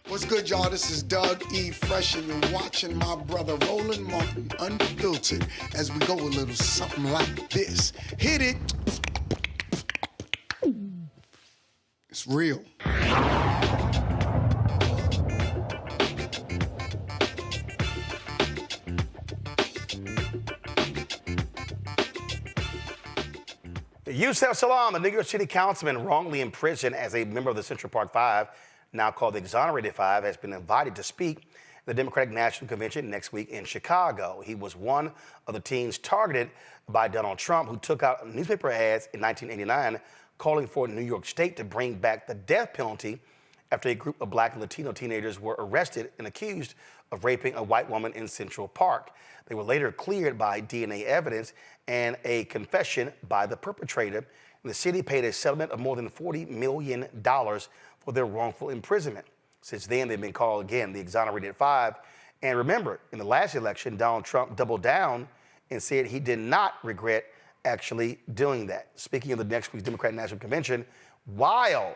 What's good, y'all? This is Doug E. Fresh, and you're watching my brother Roland Martin Unfiltered as we go a little something like this. Hit it. It's real. Yusef Salaam, the New York City councilman wrongly imprisoned as a member of the Central Park Five, now called the Exonerated Five, has been invited to speak at the Democratic National Convention next week in Chicago. He was one of the teens targeted by Donald Trump, who took out newspaper ads in 1989 calling for New York State to bring back the death penalty after a group of Black and Latino teenagers were arrested and accused of raping a white woman in Central Park. They were later cleared by DNA evidence and a confession by the perpetrator, and the city paid a settlement of more than $40 million for their wrongful imprisonment. Since then, they've been called, again, the Exonerated Five. And remember, in the last election, Donald Trump doubled down and said he did not regret actually doing that. Speaking of the next week's Democratic National Convention, while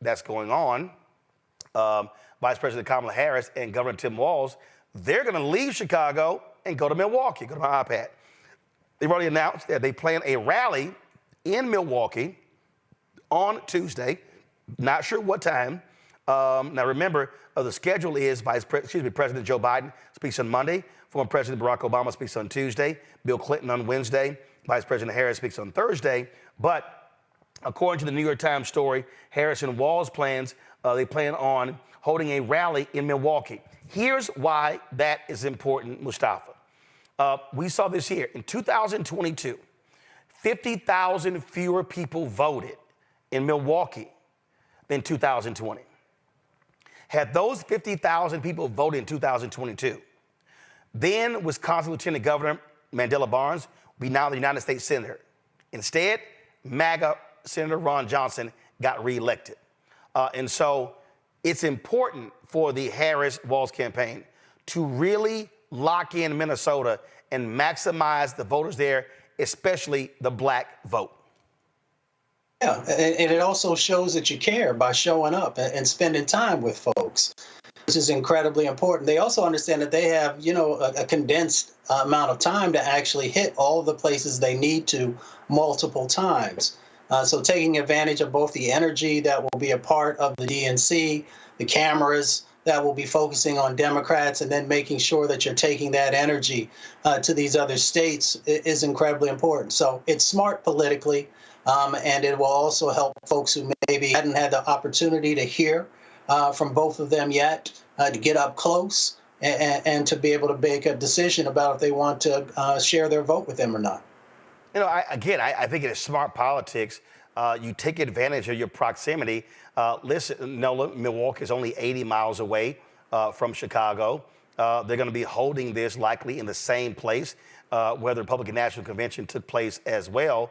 that's going on, Vice President Kamala Harris and Governor Tim Walz, they're going to leave Chicago and go to Milwaukee. Go to my iPad. They've already announced that they plan a rally in Milwaukee on Tuesday. Not sure what time. Now remember, the schedule is President Joe Biden speaks on Monday. Former President Barack Obama speaks on Tuesday. Bill Clinton on Wednesday. Vice President Harris speaks on Thursday. But according to the New York Times story, Harris and Walz plans, they plan on holding a rally in Milwaukee. Here's why that is important, Mustafa. We saw this here. In 2022, 50,000 fewer people voted in Milwaukee than 2020. Had those 50,000 people voted in 2022, then Wisconsin Lieutenant Governor Mandela Barnes would be now the United States Senator. Instead, MAGA Senator Ron Johnson got reelected. And so it's important for the Harris-Walz campaign to really lock in Minnesota and maximize the voters there, especially the Black vote. Yeah, and it also shows that you care by showing up and spending time with folks, which is incredibly important. They also understand that they have, a condensed amount of time to actually hit all the places they need to multiple times. So taking advantage of both the energy that will be a part of the DNC, the cameras that will be focusing on Democrats, and then making sure that you're taking that energy to these other states is incredibly important. So it's smart politically. And it will also help folks who maybe hadn't had the opportunity to hear from both of them yet to get up close and to be able to make a decision about if they want to share their vote with them or not. I think it is smart politics. You take advantage of your proximity. Listen, Milwaukee is only 80 miles away from Chicago. They're going to be holding this likely in the same place where the Republican National Convention took place as well.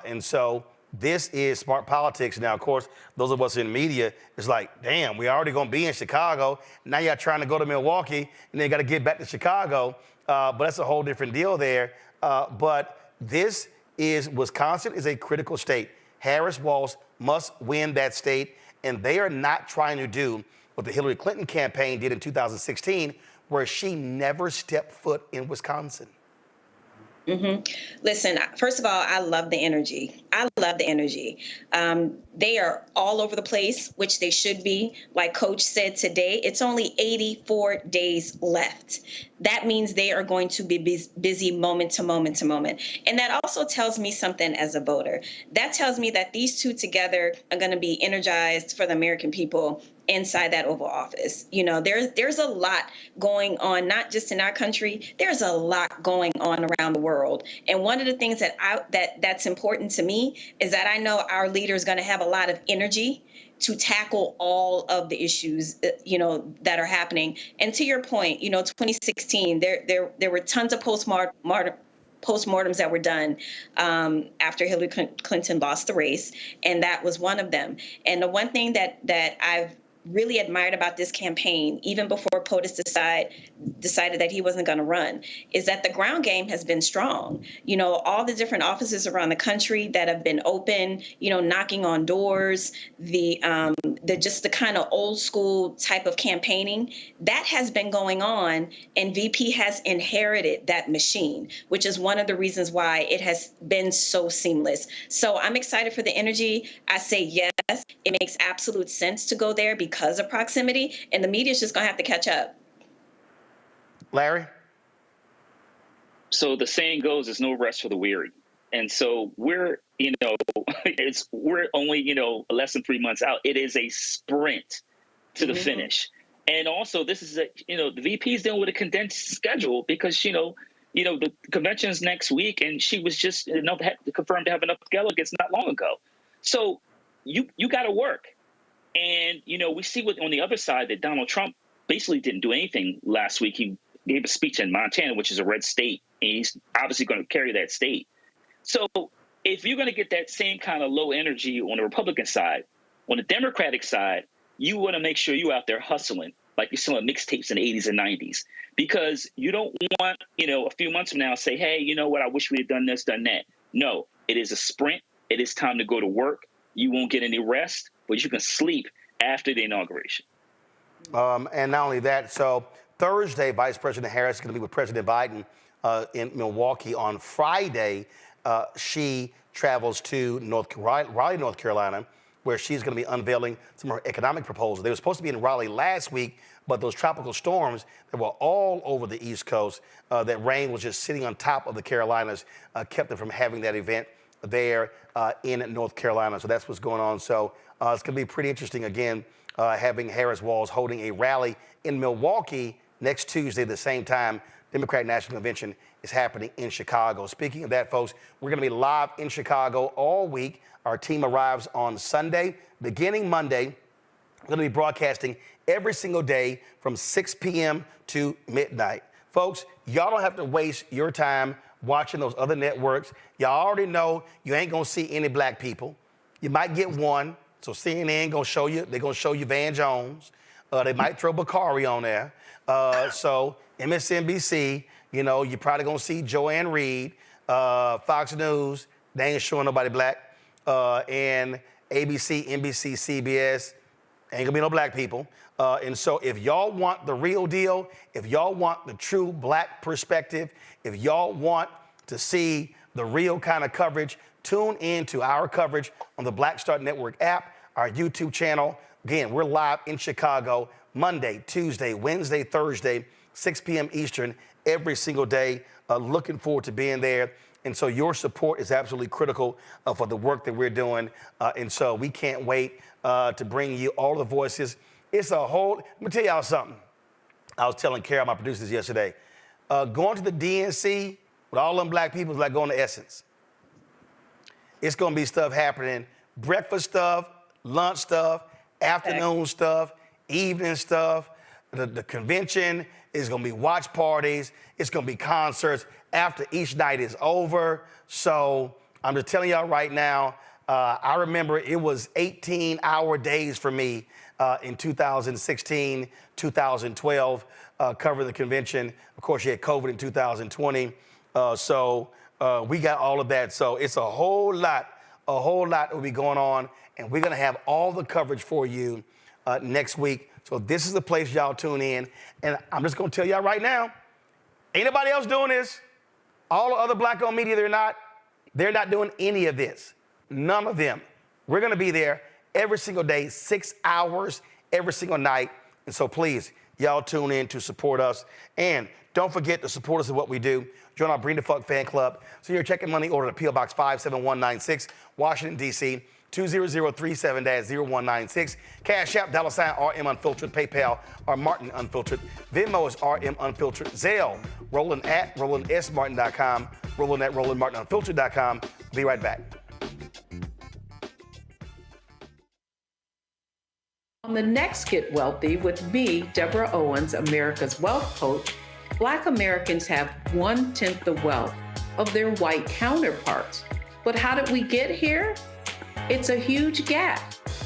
And so this is smart politics. Now, of course, those of us in media, it's like, damn, we're already going to be in Chicago. Now you're trying to go to Milwaukee, and then you got to get back to Chicago. But that's a whole different deal there. But Wisconsin is a critical state. Harris-Walz must win that state, and they are not trying to do what the Hillary Clinton campaign did in 2016, where she never stepped foot in Wisconsin. Mm-hmm. Listen, first of all, I love the energy. They are all over the place, which they should be. Like Coach said today, it's only 84 days left. That means they are going to be busy moment to moment to moment. And that also tells me something as a voter. That tells me that these two together are going to be energized for the American people inside that Oval Office. You know, there's a lot going on, not just in our country. There's a lot going on around the world. And one of the things that's important to me is that I know our leader is going to have a lot of energy to tackle all of the issues, you know, that are happening. And to your point, you know, 2016, there were tons of postmortems that were done after Hillary Clinton lost the race, and that was one of them. And the one thing that I've really admired about this campaign, even before POTUS decided that he wasn't going to run, is that the ground game has been strong. You know, all the different offices around the country that have been open, you know, knocking on doors, the kind of old school type of campaigning that has been going on, and VP has inherited that machine, which is one of the reasons why it has been so seamless. So I'm excited for the energy. I say yes, it makes absolute sense to go there because of proximity, and the media is just going to have to catch up. Larry? So the saying goes, there's no rest for the weary. And so we're only, less than 3 months out. It is a sprint to the finish. And also this is the VP is dealing with a condensed schedule because, the convention's next week and she was just confirmed to have enough delegates not long ago. So you got to work. And, we see on the other side that Donald Trump basically didn't do anything last week. He gave a speech in Montana, which is a red state, and he's obviously going to carry that state. So if you're going to get that same kind of low energy on the Republican side, on the Democratic side, you want to make sure you're out there hustling like you're selling mixtapes in the 80s and 90s, because you don't want, a few months from now say, hey, you know what, I wish we had done this, done that. No, it is a sprint. It is time to go to work. You won't get any rest, but you can sleep after the inauguration. And not only that, so Thursday, Vice President Harris is going to be with President Biden in Milwaukee. On Friday, she travels to Raleigh, North Carolina, where she's going to be unveiling some of her economic proposals. They were supposed to be in Raleigh last week, but those tropical storms that were all over the East Coast, that rain was just sitting on top of the Carolinas, kept them from having that event there in North Carolina. So that's what's going on. So it's going to be pretty interesting, again, having Harris-Walz holding a rally in Milwaukee next Tuesday at the same time Democratic National Convention is happening in Chicago. Speaking of that, folks, we're going to be live in Chicago all week. Our team arrives on Sunday. Beginning Monday, we're going to be broadcasting every single day from 6 p.m. to midnight. Folks, y'all don't have to waste your time watching those other networks. Y'all already know you ain't going to see any black people. You might get one. So CNN going to show you, they're going to show you Van Jones. They might throw Bakari on there. So MSNBC, you're probably going to see Joanne Reed. Fox News, they ain't showing nobody black. And ABC, NBC, CBS, ain't going to be no black people. And so if y'all want the real deal, if y'all want the true black perspective, if y'all want to see the real kind of coverage, tune in to our coverage on the Black Star Network app, our YouTube channel. Again, we're live in Chicago Monday, Tuesday, Wednesday, Thursday, 6 p.m. Eastern, every single day. Looking forward to being there. And so your support is absolutely critical for the work that we're doing. And so we can't wait to bring you all the voices. It's a whole, let me tell y'all something. I was telling Carol, my producers, yesterday, going to the DNC with all them black people is like going to Essence. It's going to be stuff happening, breakfast stuff, lunch stuff, afternoon stuff, evening stuff. The convention is going to be watch parties. It's going to be concerts after each night is over. So I'm just telling y'all right now, I remember it was 18-hour days for me in 2016, 2012, covering the convention. Of course, you had COVID in 2020. So we got all of that. So it's a whole lot will be going on. And we're going to have all the coverage for you next week. So this is the place y'all tune in. And I'm just going to tell y'all right now, ain't nobody else doing this. All the other black-owned media, they're not doing any of this. None of them. We're going to be there every single day, 6 hours every single night. And so please, y'all tune in to support us. And don't forget to support us in what we do. Join our Bring the Fuck fan club. So you're checking money order to P.O. Box 57196, Washington, D.C. 20037-0196. Cash App, $RM Unfiltered. PayPal, R Martin Unfiltered. Venmo is RM Unfiltered. Zelle, Roland at RolandSMartin.com. Roland at RolandMartinUnfiltered.com. Be right back. On the next Get Wealthy with me, Deborah Owens, America's Wealth Coach, Black Americans have 1/10 the wealth of their white counterparts. But how did we get here? It's a huge gap.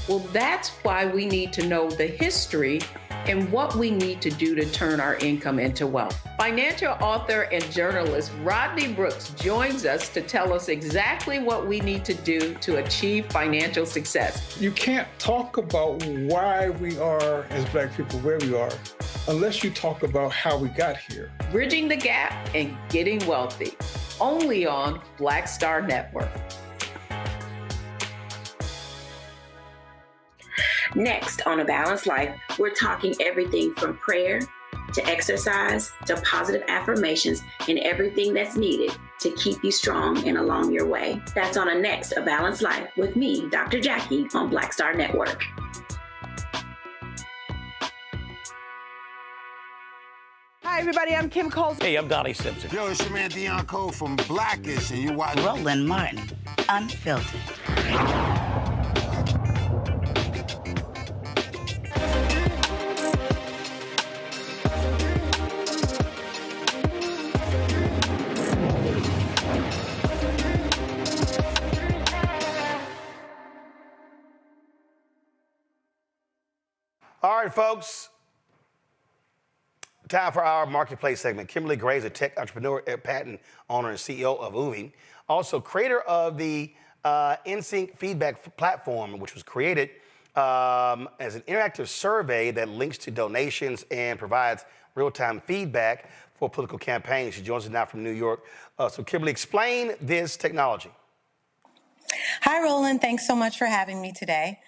Well, that's why we need to know the history and what we need to do to turn our income into wealth. Financial author and journalist Rodney Brooks joins us to tell us exactly what we need to do to achieve financial success. You can't talk about why we are, as Black people, where we are, unless you talk about how we got here. Bridging the Gap and Getting Wealthy, only on Black Star Network. Next on A Balanced Life, we're talking everything from prayer to exercise to positive affirmations and everything that's needed to keep you strong and along your way. That's on a next A Balanced Life with me, Dr. Jackie, on Black Star Network. Hi, everybody. I'm Kim Coles. Hey, I'm Donnie Simpson. Yo, it's your man Dion Cole from Blackish, and you watch Roland Martin, Unfiltered. All right, folks. Time for our marketplace segment. Kimberly Gray is a tech entrepreneur, patent owner, and CEO of Uvi. Also, creator of the NSYNC feedback platform, which was created as an interactive survey that links to donations and provides real-time feedback for political campaigns. She joins us now from New York. So, Kimberly, explain this technology. Hi, Roland. Thanks so much for having me today.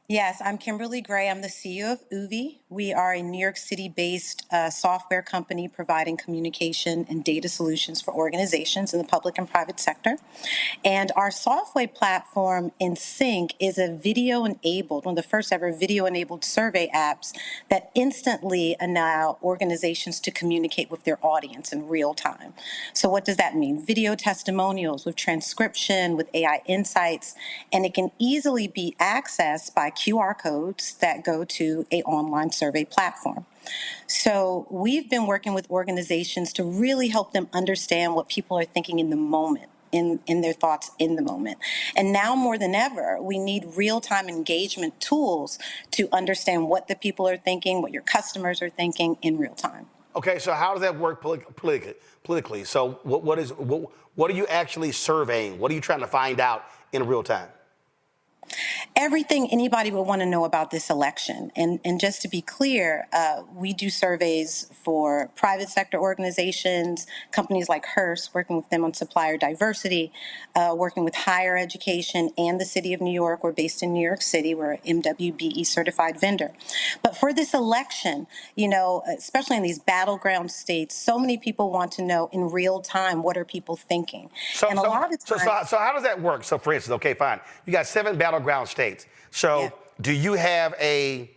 Yes, I'm Kimberly Gray. I'm the CEO of Uvi. We are a New York City-based software company providing communication and data solutions for organizations in the public and private sector. And our software platform, NSYNC, is a video-enabled, one of the first ever video-enabled survey apps that instantly allow organizations to communicate with their audience in real time. So what does that mean? Video testimonials with transcription, with AI insights, and it can easily be accessed by QR codes that go to an online survey platform. So we've been working with organizations to really help them understand what people are thinking in the moment, in their thoughts in the moment. And now more than ever, we need real-time engagement tools to understand what the people are thinking, what your customers are thinking in real time. Okay, so how does that work politically? So what are you actually surveying? What are you trying to find out in real time? Everything anybody would want to know about this election. And just to be clear, we do surveys for private sector organizations, companies like Hearst, working with them on supplier diversity, working with higher education and the city of New York. We're based in New York City. We're an MWBE certified vendor. But for this election, you know, especially in these battleground states, so many people want to know in real time, what are people thinking? So how does that work? So for instance, okay, fine. You got 7 battleground states. So do you have do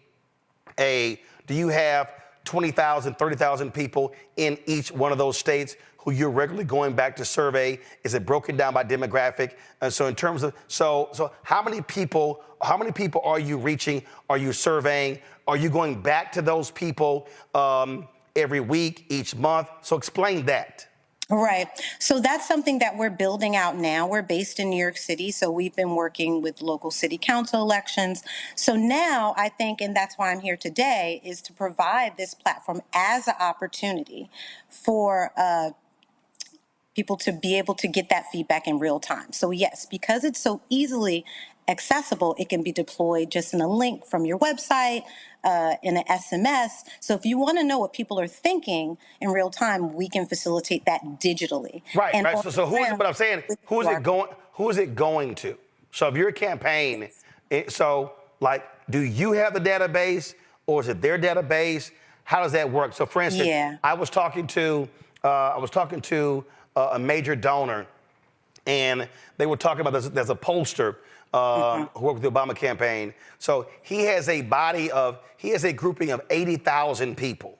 you have 20,000, 30,000 people in each one of those states who you're regularly going back to survey? Is it broken down by demographic? And so in terms of, so how many people are you reaching? Are you surveying? Are you going back to those people every week, each month? So explain that. Right. So that's something that we're building out now. We're based in New York City, so we've been working with local city council elections. So now I think, and that's why I'm here today, is to provide this platform as an opportunity for people to be able to get that feedback in real time. So yes, because it's so easily accessible, it can be deployed just in a link from your website, in an SMS. So if you want to know what people are thinking in real time, we can facilitate that digitally. Right, right. So who is it, but I'm saying, who is it going to? So if you're a campaign, so like, do you have the database or is it their database? How does that work? So for instance, I was talking to a major donor, and they were talking about there's a pollster who worked with the Obama campaign. So he has a grouping of 80,000 people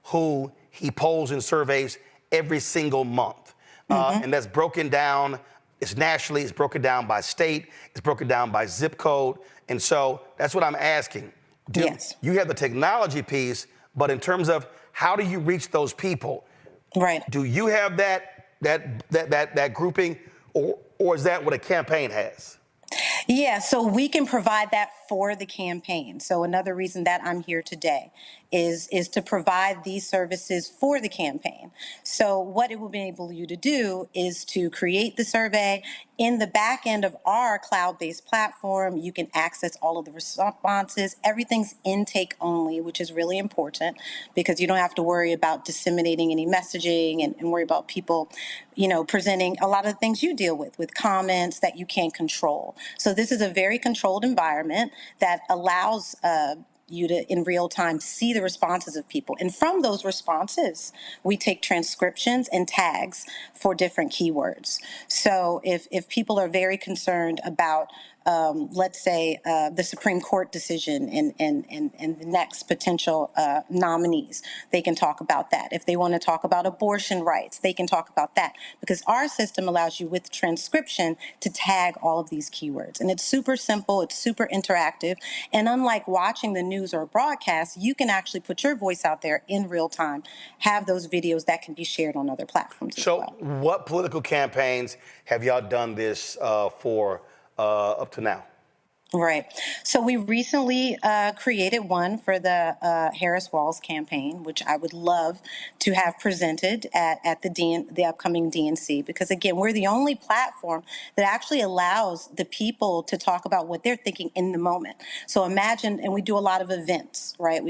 who he polls and surveys every single month. And that's broken down, it's nationally, it's broken down by state, it's broken down by zip code. And so that's what I'm asking. Yes. You have the technology piece, but in terms of how do you reach those people? Right. Do you have that grouping, or is that what a campaign has? Yeah, so we can provide that for the campaign. So another reason that I'm here today is to provide these services for the campaign. So what it will enable you to do is to create the survey. In the back end of our cloud-based platform, you can access all of the responses. Everything's intake only, which is really important because you don't have to worry about disseminating any messaging and worry about people, presenting a lot of the things you deal with comments that you can't control. So this is a very controlled environment that allows you to, in real time, see the responses of people. And from those responses, we take transcriptions and tags for different keywords. So if people are very concerned about, let's say, the Supreme Court decision and the next potential nominees, they can talk about that. If they want to talk about abortion rights, they can talk about that. Because our system allows you with transcription to tag all of these keywords. And it's super simple, it's super interactive. And unlike watching the news or a broadcast, you can actually put your voice out there in real time, have those videos that can be shared on other platforms as well. So what political campaigns have y'all done this for up to now? Right. So we recently created one for the Harris-Walz campaign, which I would love to have presented at the upcoming DNC, because again, we're the only platform that actually allows the people to talk about what they're thinking in the moment. So imagine, and we do a lot of events, right?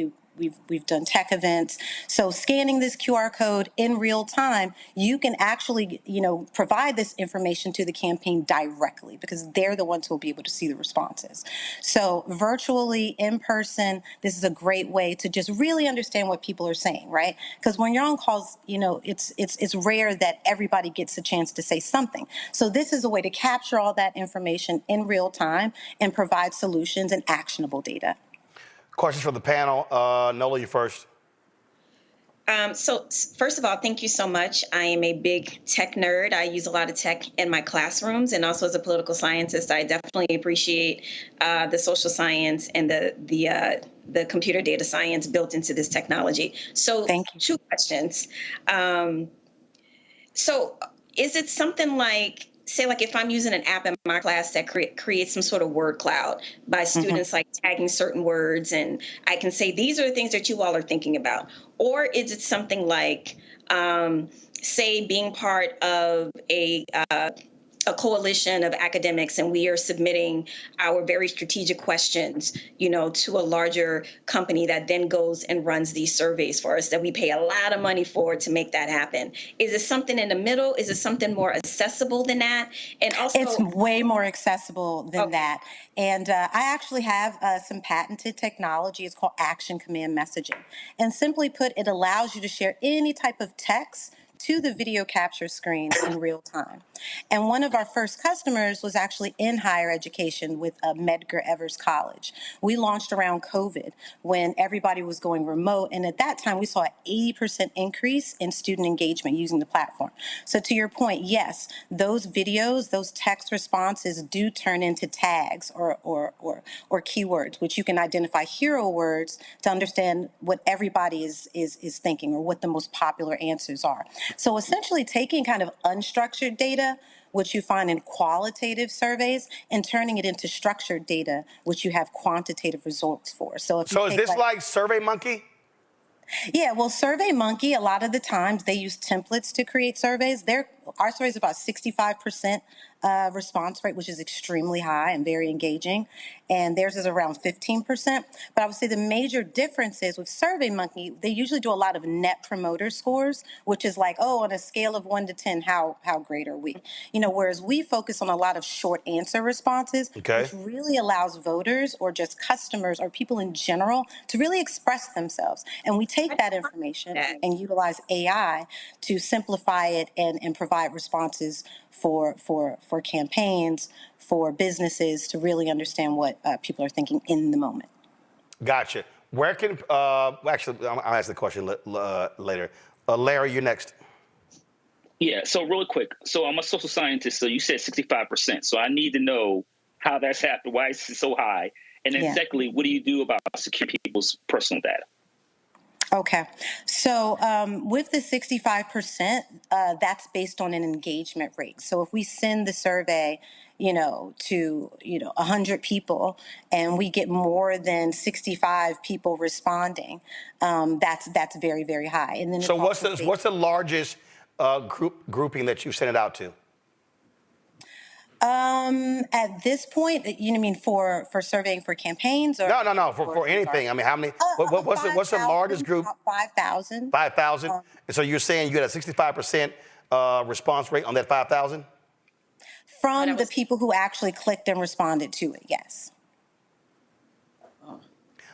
We've done tech events. So scanning this QR code in real time, you can actually, provide this information to the campaign directly because they're the ones who will be able to see the responses. So virtually, in person, this is a great way to just really understand what people are saying, right? Because when you're on calls, it's rare that everybody gets a chance to say something. So this is a way to capture all that information in real time and provide solutions and actionable data. Questions from the panel. Nola, you first. So first of all, thank you so much. I am a big tech nerd. I use a lot of tech in my classrooms, and also as a political scientist, I definitely appreciate the social science and the computer data science built into this technology. So two questions. So is it something like, say, like if I'm using an app in my class that creates some sort of word cloud by students like tagging certain words, and I can say, these are the things that you all are thinking about? Or is it something like, say, being part of a coalition of academics, and we are submitting our very strategic questions, to a larger company that then goes and runs these surveys for us that we pay a lot of money for to make that happen? Is it something in the middle? Is it something more accessible than that? And also, it's way more accessible than that. And I actually have some patented technology. It's called Action Command Messaging. And simply put, it allows you to share any type of text to the video capture screen in real time. And one of our first customers was actually in higher education with Medgar Evers College. We launched around COVID when everybody was going remote. And at that time, we saw an 80% increase in student engagement using the platform. So to your point, yes, those videos, those text responses do turn into tags or keywords, which you can identify hero words to understand what everybody is thinking or what the most popular answers are. So essentially taking kind of unstructured data, which you find in qualitative surveys, and turning it into structured data, which you have quantitative results for. So if is this like SurveyMonkey? Yeah, well, SurveyMonkey, a lot of the times they use templates to create surveys. Our survey is about 65% response rate, which is extremely high and very engaging. And theirs is around 15%. But I would say the major difference is with SurveyMonkey, they usually do a lot of net promoter scores, which is like, on a scale of 1 to 10, how great are we? Whereas we focus on a lot of short answer responses, which really allows voters or just customers or people in general to really express themselves. And we take that information and utilize AI to simplify it and provide provide responses for campaigns, for businesses to really understand what people are thinking in the moment. Gotcha. Where can, actually, I'll ask the question later. Larry, you're next. Yeah, so really quick. So I'm a social scientist, so you said 65%. So I need to know how that's happened, why is it so high? And then secondly, what do you do about securing people's personal data? Okay. So with the 65%, that's based on an engagement rate. So if we send the survey, to 100 people and we get more than 65 people responding, that's very, very high. And then so what's the largest grouping that you sent it out to? At this point, you mean for surveying for campaigns or no for anything? I mean, how many? What's the largest group? 5,000. 5,000. And so you're saying you got a 65% response rate on that 5,000? From the people who actually clicked and responded to it, yes.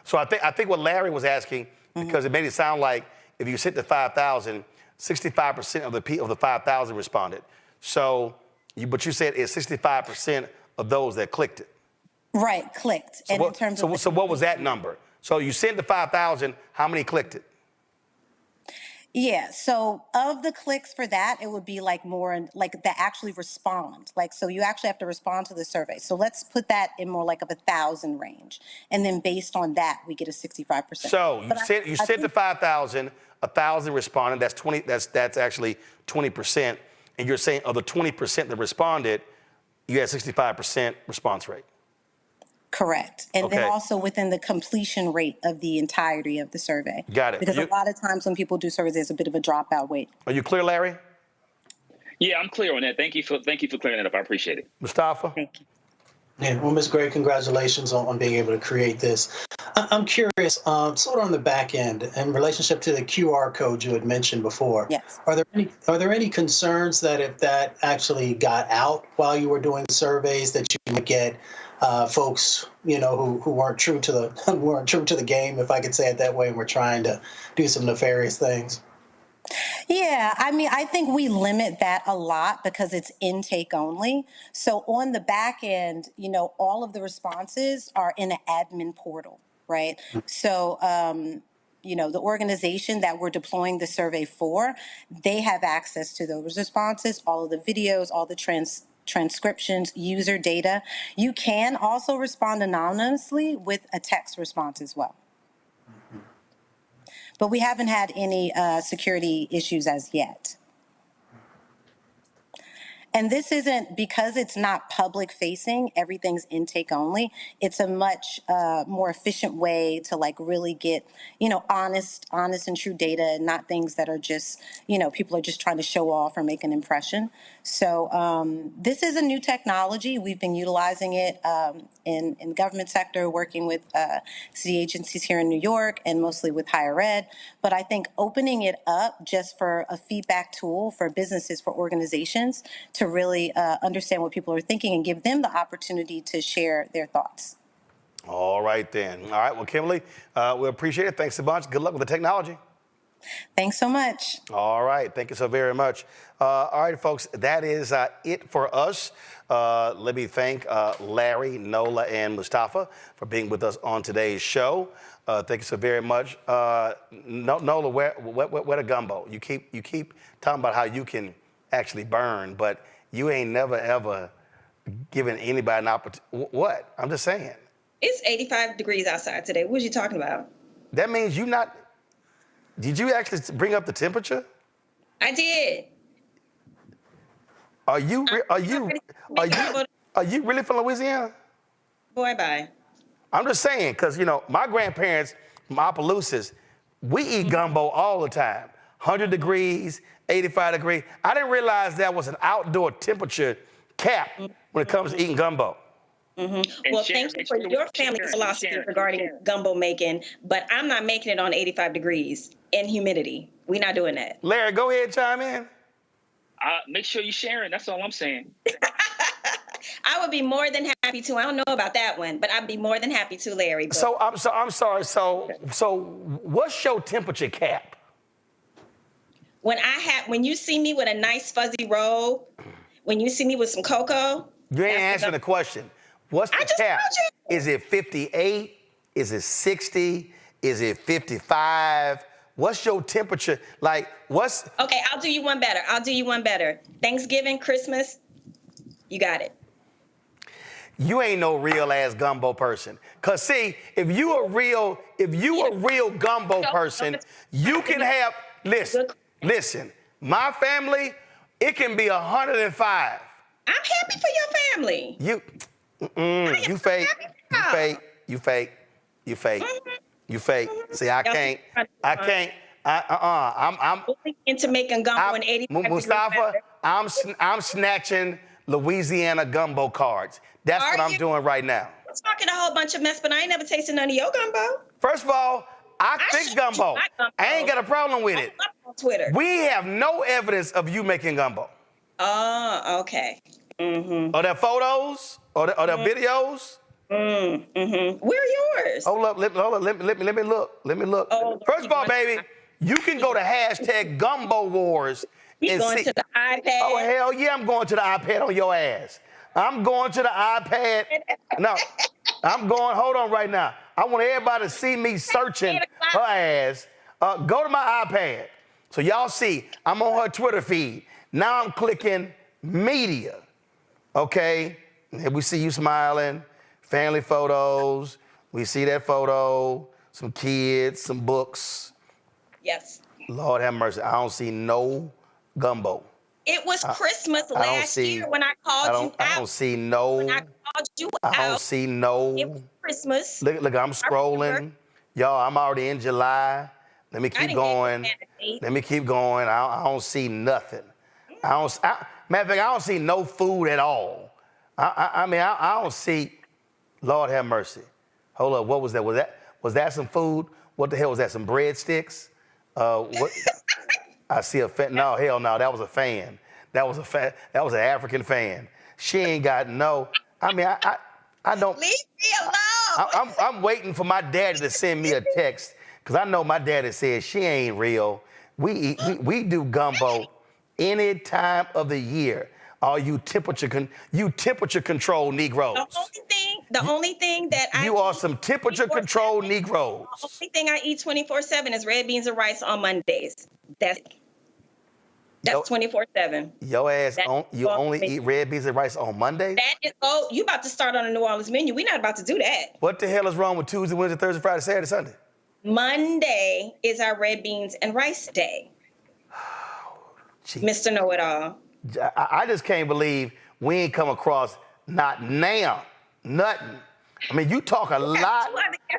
So I think what Larry was asking, because it made it sound like if you sent the 5,000, 65% of the 5,000 responded. So, but you said it's 65% of those that clicked it. Right, clicked. So and what, in terms so what was that number? So you sent the 5,000, how many clicked it? Yeah, so of the clicks for that, it would be like more like that actually respond. Like, so you actually have to respond to the survey. So let's put that in more like of 1,000 range. And then based on that, we get a 65%. So you sent the 5,000, 1,000 responded, that's 20, that's actually 20%. And you're saying of the 20% that responded, you had 65% response rate. Correct. And then also within the completion rate of the entirety of the survey. Got it. Because a lot of times when people do surveys, there's a bit of a dropout rate. Are you clear, Larry? Yeah, I'm clear on that. Thank you for clearing that up. I appreciate it. Mustafa? Thank you. Yeah, well, Ms. Gray, congratulations on being able to create this. I'm curious, sort of on the back end, in relationship to the QR code you had mentioned before. Yes. Are there any concerns that if that actually got out while you were doing surveys, that you would get folks, who weren't true to the game, if I could say it that way, and were trying to do some nefarious things? Yeah, I mean, I think we limit that a lot because it's intake only. So on the back end, all of the responses are in an admin portal, right? So, the organization that we're deploying the survey for, they have access to those responses, all of the videos, all the transcriptions, user data. You can also respond anonymously with a text response as well. But we haven't had any security issues as yet. And this isn't, because it's not public facing, everything's intake only. It's a much more efficient way to really get, honest and true data, and not things that are just, people are just trying to show off or make an impression. So this is a new technology. We've been utilizing it in the government sector, working with city agencies here in New York and mostly with higher ed. But I think opening it up just for a feedback tool for businesses, for organizations, to really understand what people are thinking and give them the opportunity to share their thoughts. All right, then. All right, well, Kimberly, we appreciate it. Thanks a bunch. Good luck with the technology. Thanks so much. All right, thank you so very much. All right, folks, that is it for us. Let me thank Larry, Nola, and Mustafa for being with us on today's show. Thank you so very much. Nola, where the Gumbo? You keep talking about how you can actually burn, but you ain't never, ever given anybody an opportunity. What? I'm just saying. It's 85 degrees outside today. What are you talking about? That means you not... Did you actually bring up the temperature? I did. Are you really from Louisiana? Boy, bye. I'm just saying, because, my grandparents from Opelousas, we eat gumbo all the time. 100 degrees, 85 degrees. I didn't realize that was an outdoor temperature cap when it comes to eating gumbo. Mm-hmm. Well, thank you for your family philosophy regarding gumbo making, but I'm not making it on 85 degrees and humidity. We're not doing that. Larry, go ahead, chime in. Make sure you're sharing. That's all I'm saying. I would be more than happy to. I don't know about that one, but I'd be more than happy to, Larry. But... So I'm sorry. So what's your temperature cap? when you see me with a nice fuzzy robe, when you see me with some cocoa. You ain't answering the question. What's the cap? Is it 58? Is it 60? Is it 55? What's your temperature? Like, what's... Okay, I'll do you one better. Thanksgiving, Christmas, you got it. You ain't no real ass gumbo person. Cause see, if you a real gumbo person, you can have, listen, my family, it can be 105. I'm happy for your family. You fake. See, I can't. I'm into making gumbo in 80. Mustafa, I'm snatching Louisiana gumbo cards. That's what I'm doing right now. I'm talking a whole bunch of mess, but I ain't never tasted none of your gumbo. First of all, I fix gumbo. I ain't got a problem with it. On Twitter. We have no evidence of you making gumbo. Oh, okay. Mm-hmm. Are there photos? Are there videos? Mm-hmm. Where are yours? Hold up, let me look. Oh, first of all, baby, you can go to hashtag Gumbo Wars. You going to the iPad? Oh, hell yeah, I'm going to the iPad on your ass. I'm going to the iPad. No, I'm going, hold on right now. I want everybody to see me searching her ass. Go to my iPad. So y'all see, I'm on her Twitter feed. Now I'm clicking media, okay? And we see you smiling, family photos. We see that photo, some kids, some books. Yes. Lord have mercy, I don't see no gumbo. It was Christmas last year when I called you out. I don't see no. When I called you out. I don't see no. It was Christmas. Look, I'm scrolling. Y'all, I'm already in July. Let me keep going. Let me keep going. I don't see nothing. Matter of fact, I don't see no food at all. I mean, I don't see. Lord have mercy. Hold up, what was that? Was that some food? What the hell was that? Some breadsticks? What? I see a fan. No, hell no, that was a fan. That was an African fan. She ain't got no. I mean, I don't. Leave me alone. I'm waiting for my daddy to send me a text because I know my daddy says she ain't real. We do gumbo any time of the year. All you temperature control Negroes. The only thing that you are some temperature control Negroes. The only thing I eat 24/7 is red beans and rice on Mondays. That's 24/7. Your ass, you only eat red beans and rice on Mondays? That is, you about to start on a New Orleans menu. We're not about to do that. What the hell is wrong with Tuesday, Wednesday, Thursday, Friday, Saturday, Sunday? Monday is our red beans and rice day. Mr. Know-It-All. I just can't believe we ain't come across not now, nothing. I mean, you talk a lot.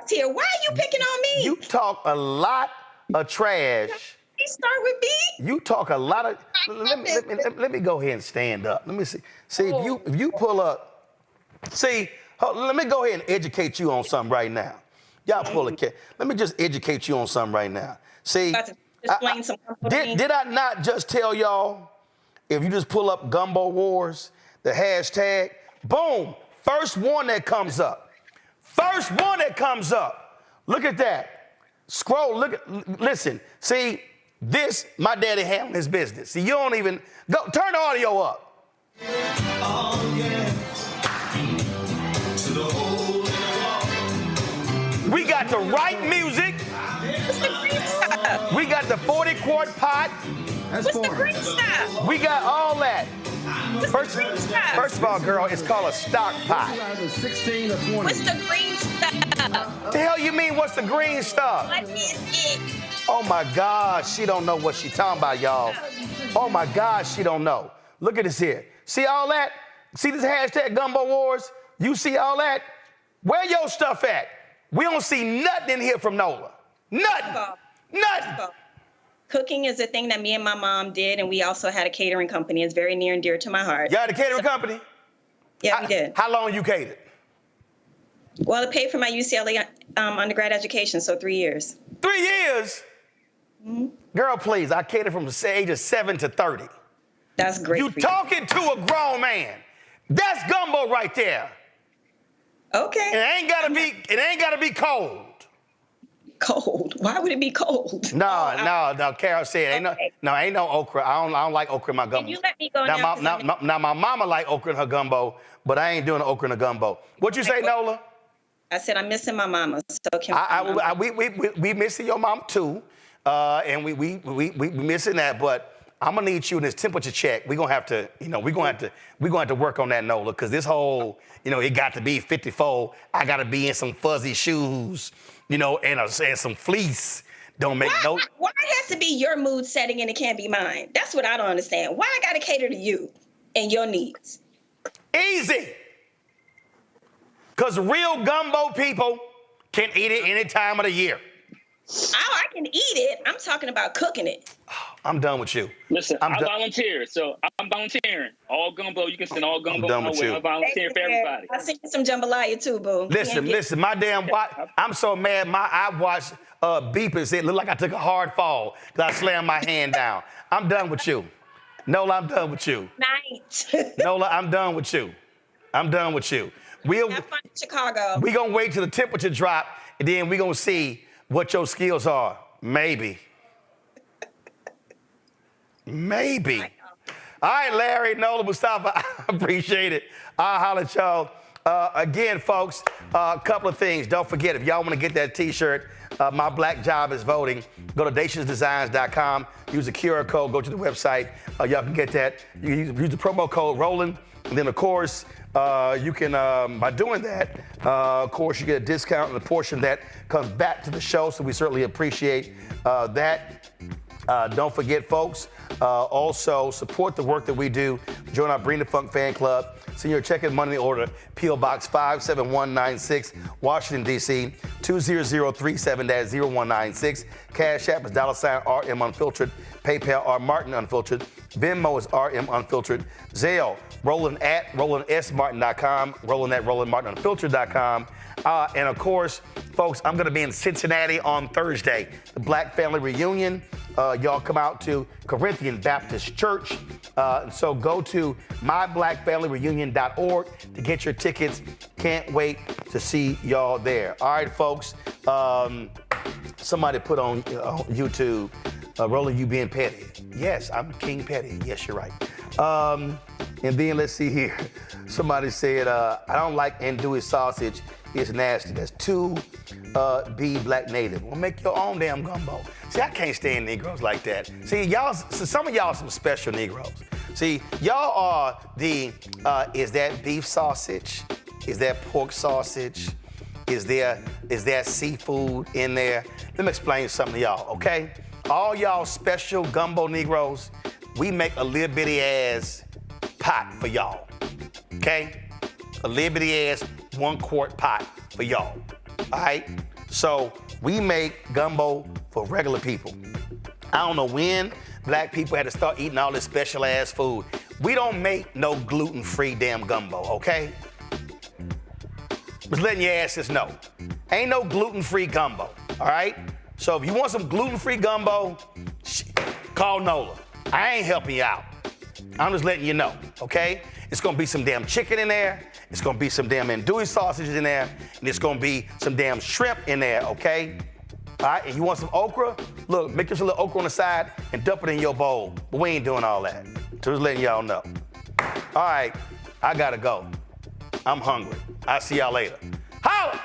Here. Why are you picking on me? You talk a lot of trash. You start with B. You talk a lot of. Let me go ahead and stand up. Let me see. See if you pull up. See, let me go ahead and educate you on something right now. Y'all pull a cat. Let me just educate you on something right now. See, did I not just tell y'all? If you just pull up Gumbo Wars, the hashtag, boom, first one that comes up. First one that comes up. Look at that. Scroll, listen. See, this, my daddy handling his business. See, you don't even, turn the audio up. Oh, yeah. We got the right music. We got the 40-quart pot. What's the green stuff? We got all that. First of all, girl, it's called a stock pot. 16 or 20. What's the green stuff? The hell you mean, what's the green stuff? What is it? Oh my God, she don't know what she talking about, y'all. Oh my God, she don't know. Look at this here. See all that? See this hashtag Gumbo Wars? You see all that? Where your stuff at? We don't see nothing in here from Nola. Nothing. Nothing. Cooking is a thing that me and my mom did, and we also had a catering company. It's very near and dear to my heart. You had a catering company? Yeah, we did. How long you catered? Well, it paid for my UCLA undergrad education, so 3 years. 3 years? Mm-hmm. Girl, please, I catered from the age of 7 to 30. That's great. You talking to a grown man. That's gumbo right there. Okay. It ain't gotta be cold. cold. Why would it be cold? No. Carol said, Okay. ain't no okra. I don't like okra in my gumbo. Can you let me go now? now? Now, my mama like okra in her gumbo, but I ain't doing okra in the gumbo. What you say, Nola? I said I'm missing my mama. So can we missing your mom too, and we missing that. But I'm gonna need you in this temperature check. We're gonna have to, we're gonna have to work on that, Nola, because this whole, it got to be 54. I gotta be in some fuzzy shoes, and some fleece. Don't make no. Why it has to be your mood setting and it can't be mine? That's what I don't understand. Why I gotta cater to you and your needs? Easy. Because real gumbo people can eat it any time of the year. Oh, I can eat it. I'm talking about cooking it. I'm done with you. Listen, I volunteer, so I'm volunteering. All gumbo, you can send all gumbo. I'm done with you. I'm volunteering for everybody. I'll send you some jambalaya too, boo. Listen, my damn I'm so mad. I watched beep and said, look like I took a hard fall because I slammed my hand down. I'm done with you. Nola, I'm done with you. Night. Nola, I'm done with you. I'm done with you. Have fun in Chicago. We're going to wait till the temperature drop, and then we're going to see what your skills are. Maybe. Maybe. All right, Larry, Nola, Mustafa, I appreciate it. I'll holler at y'all. Again, folks, a couple of things. Don't forget, if y'all want to get that T-shirt, My Black Job is Voting, go to dationsdesigns.com, use the QR code, go to the website. Y'all can get that. You can use the promo code Roland, and then, of course, you can, by doing that, of course, you get a discount, and a portion of that comes back to the show, so we certainly appreciate that. Don't forget, folks, also support the work that we do. Join our Bring the Funk fan club. Send your check and money order, P.O. Box 57196, Washington, D.C., 20037-0196. Cash App is $RM Unfiltered. PayPal, R Martin Unfiltered. Venmo is RM Unfiltered. Zelle, Roland at RolandSMartin.com, Roland at RolandMartinUnfiltered.com. And of course, folks, I'm going to be in Cincinnati on Thursday, the Black Family Reunion. Y'all come out to Corinthian Baptist Church. So go to myblackfamilyreunion.org to get your tickets. Can't wait to see y'all there. All right, folks. Somebody put on YouTube, Roland, you being petty. Yes, I'm King Petty. Yes, you're right. And then let's see here. Somebody said, I don't like andouille sausage. It's nasty. That's too be black native. Well, make your own damn gumbo. See, I can't stand Negroes like that. See, some of y'all are some special Negroes. See, y'all are the, is that beef sausage? Is that pork sausage? Is there seafood in there? Let me explain something to y'all, okay? All y'all special gumbo Negroes, we make a little bitty ass pot for y'all, okay? A little bitty ass 1 quart pot for y'all, all right? So we make gumbo for regular people. I don't know when black people had to start eating all this special ass food. We don't make no gluten-free damn gumbo, okay? Just letting your asses know. Ain't no gluten-free gumbo, all right? So if you want some gluten-free gumbo, call Nola. I ain't helping you out. I'm just letting you know, okay? It's gonna be some damn chicken in there. It's gonna be some damn andouille sausages in there. And it's gonna be some damn shrimp in there, okay? All right, and you want some okra? Look, make this a little okra on the side and dump it in your bowl. But we ain't doing all that. So just letting y'all know. All right, I gotta go. I'm hungry. I'll see y'all later. Holla!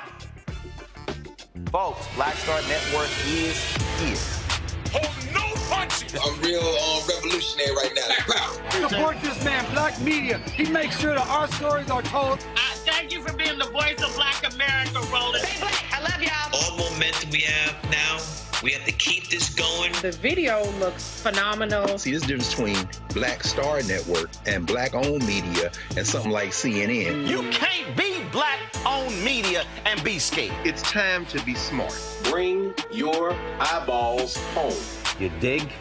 Folks, Black Star Network is here. Hold no punches! I'm real revolutionary right now. Support this man, Black Media. He makes sure that our stories are told. Thank you for being the voice of Black America, Roland. Stay black. I love y'all. All momentum we have now, we have to keep this going. The video looks phenomenal. See, there's a difference between Black Star Network and black-owned media and something like CNN. You can't be black-owned media and be scared. It's time to be smart. Bring your eyeballs home. You dig?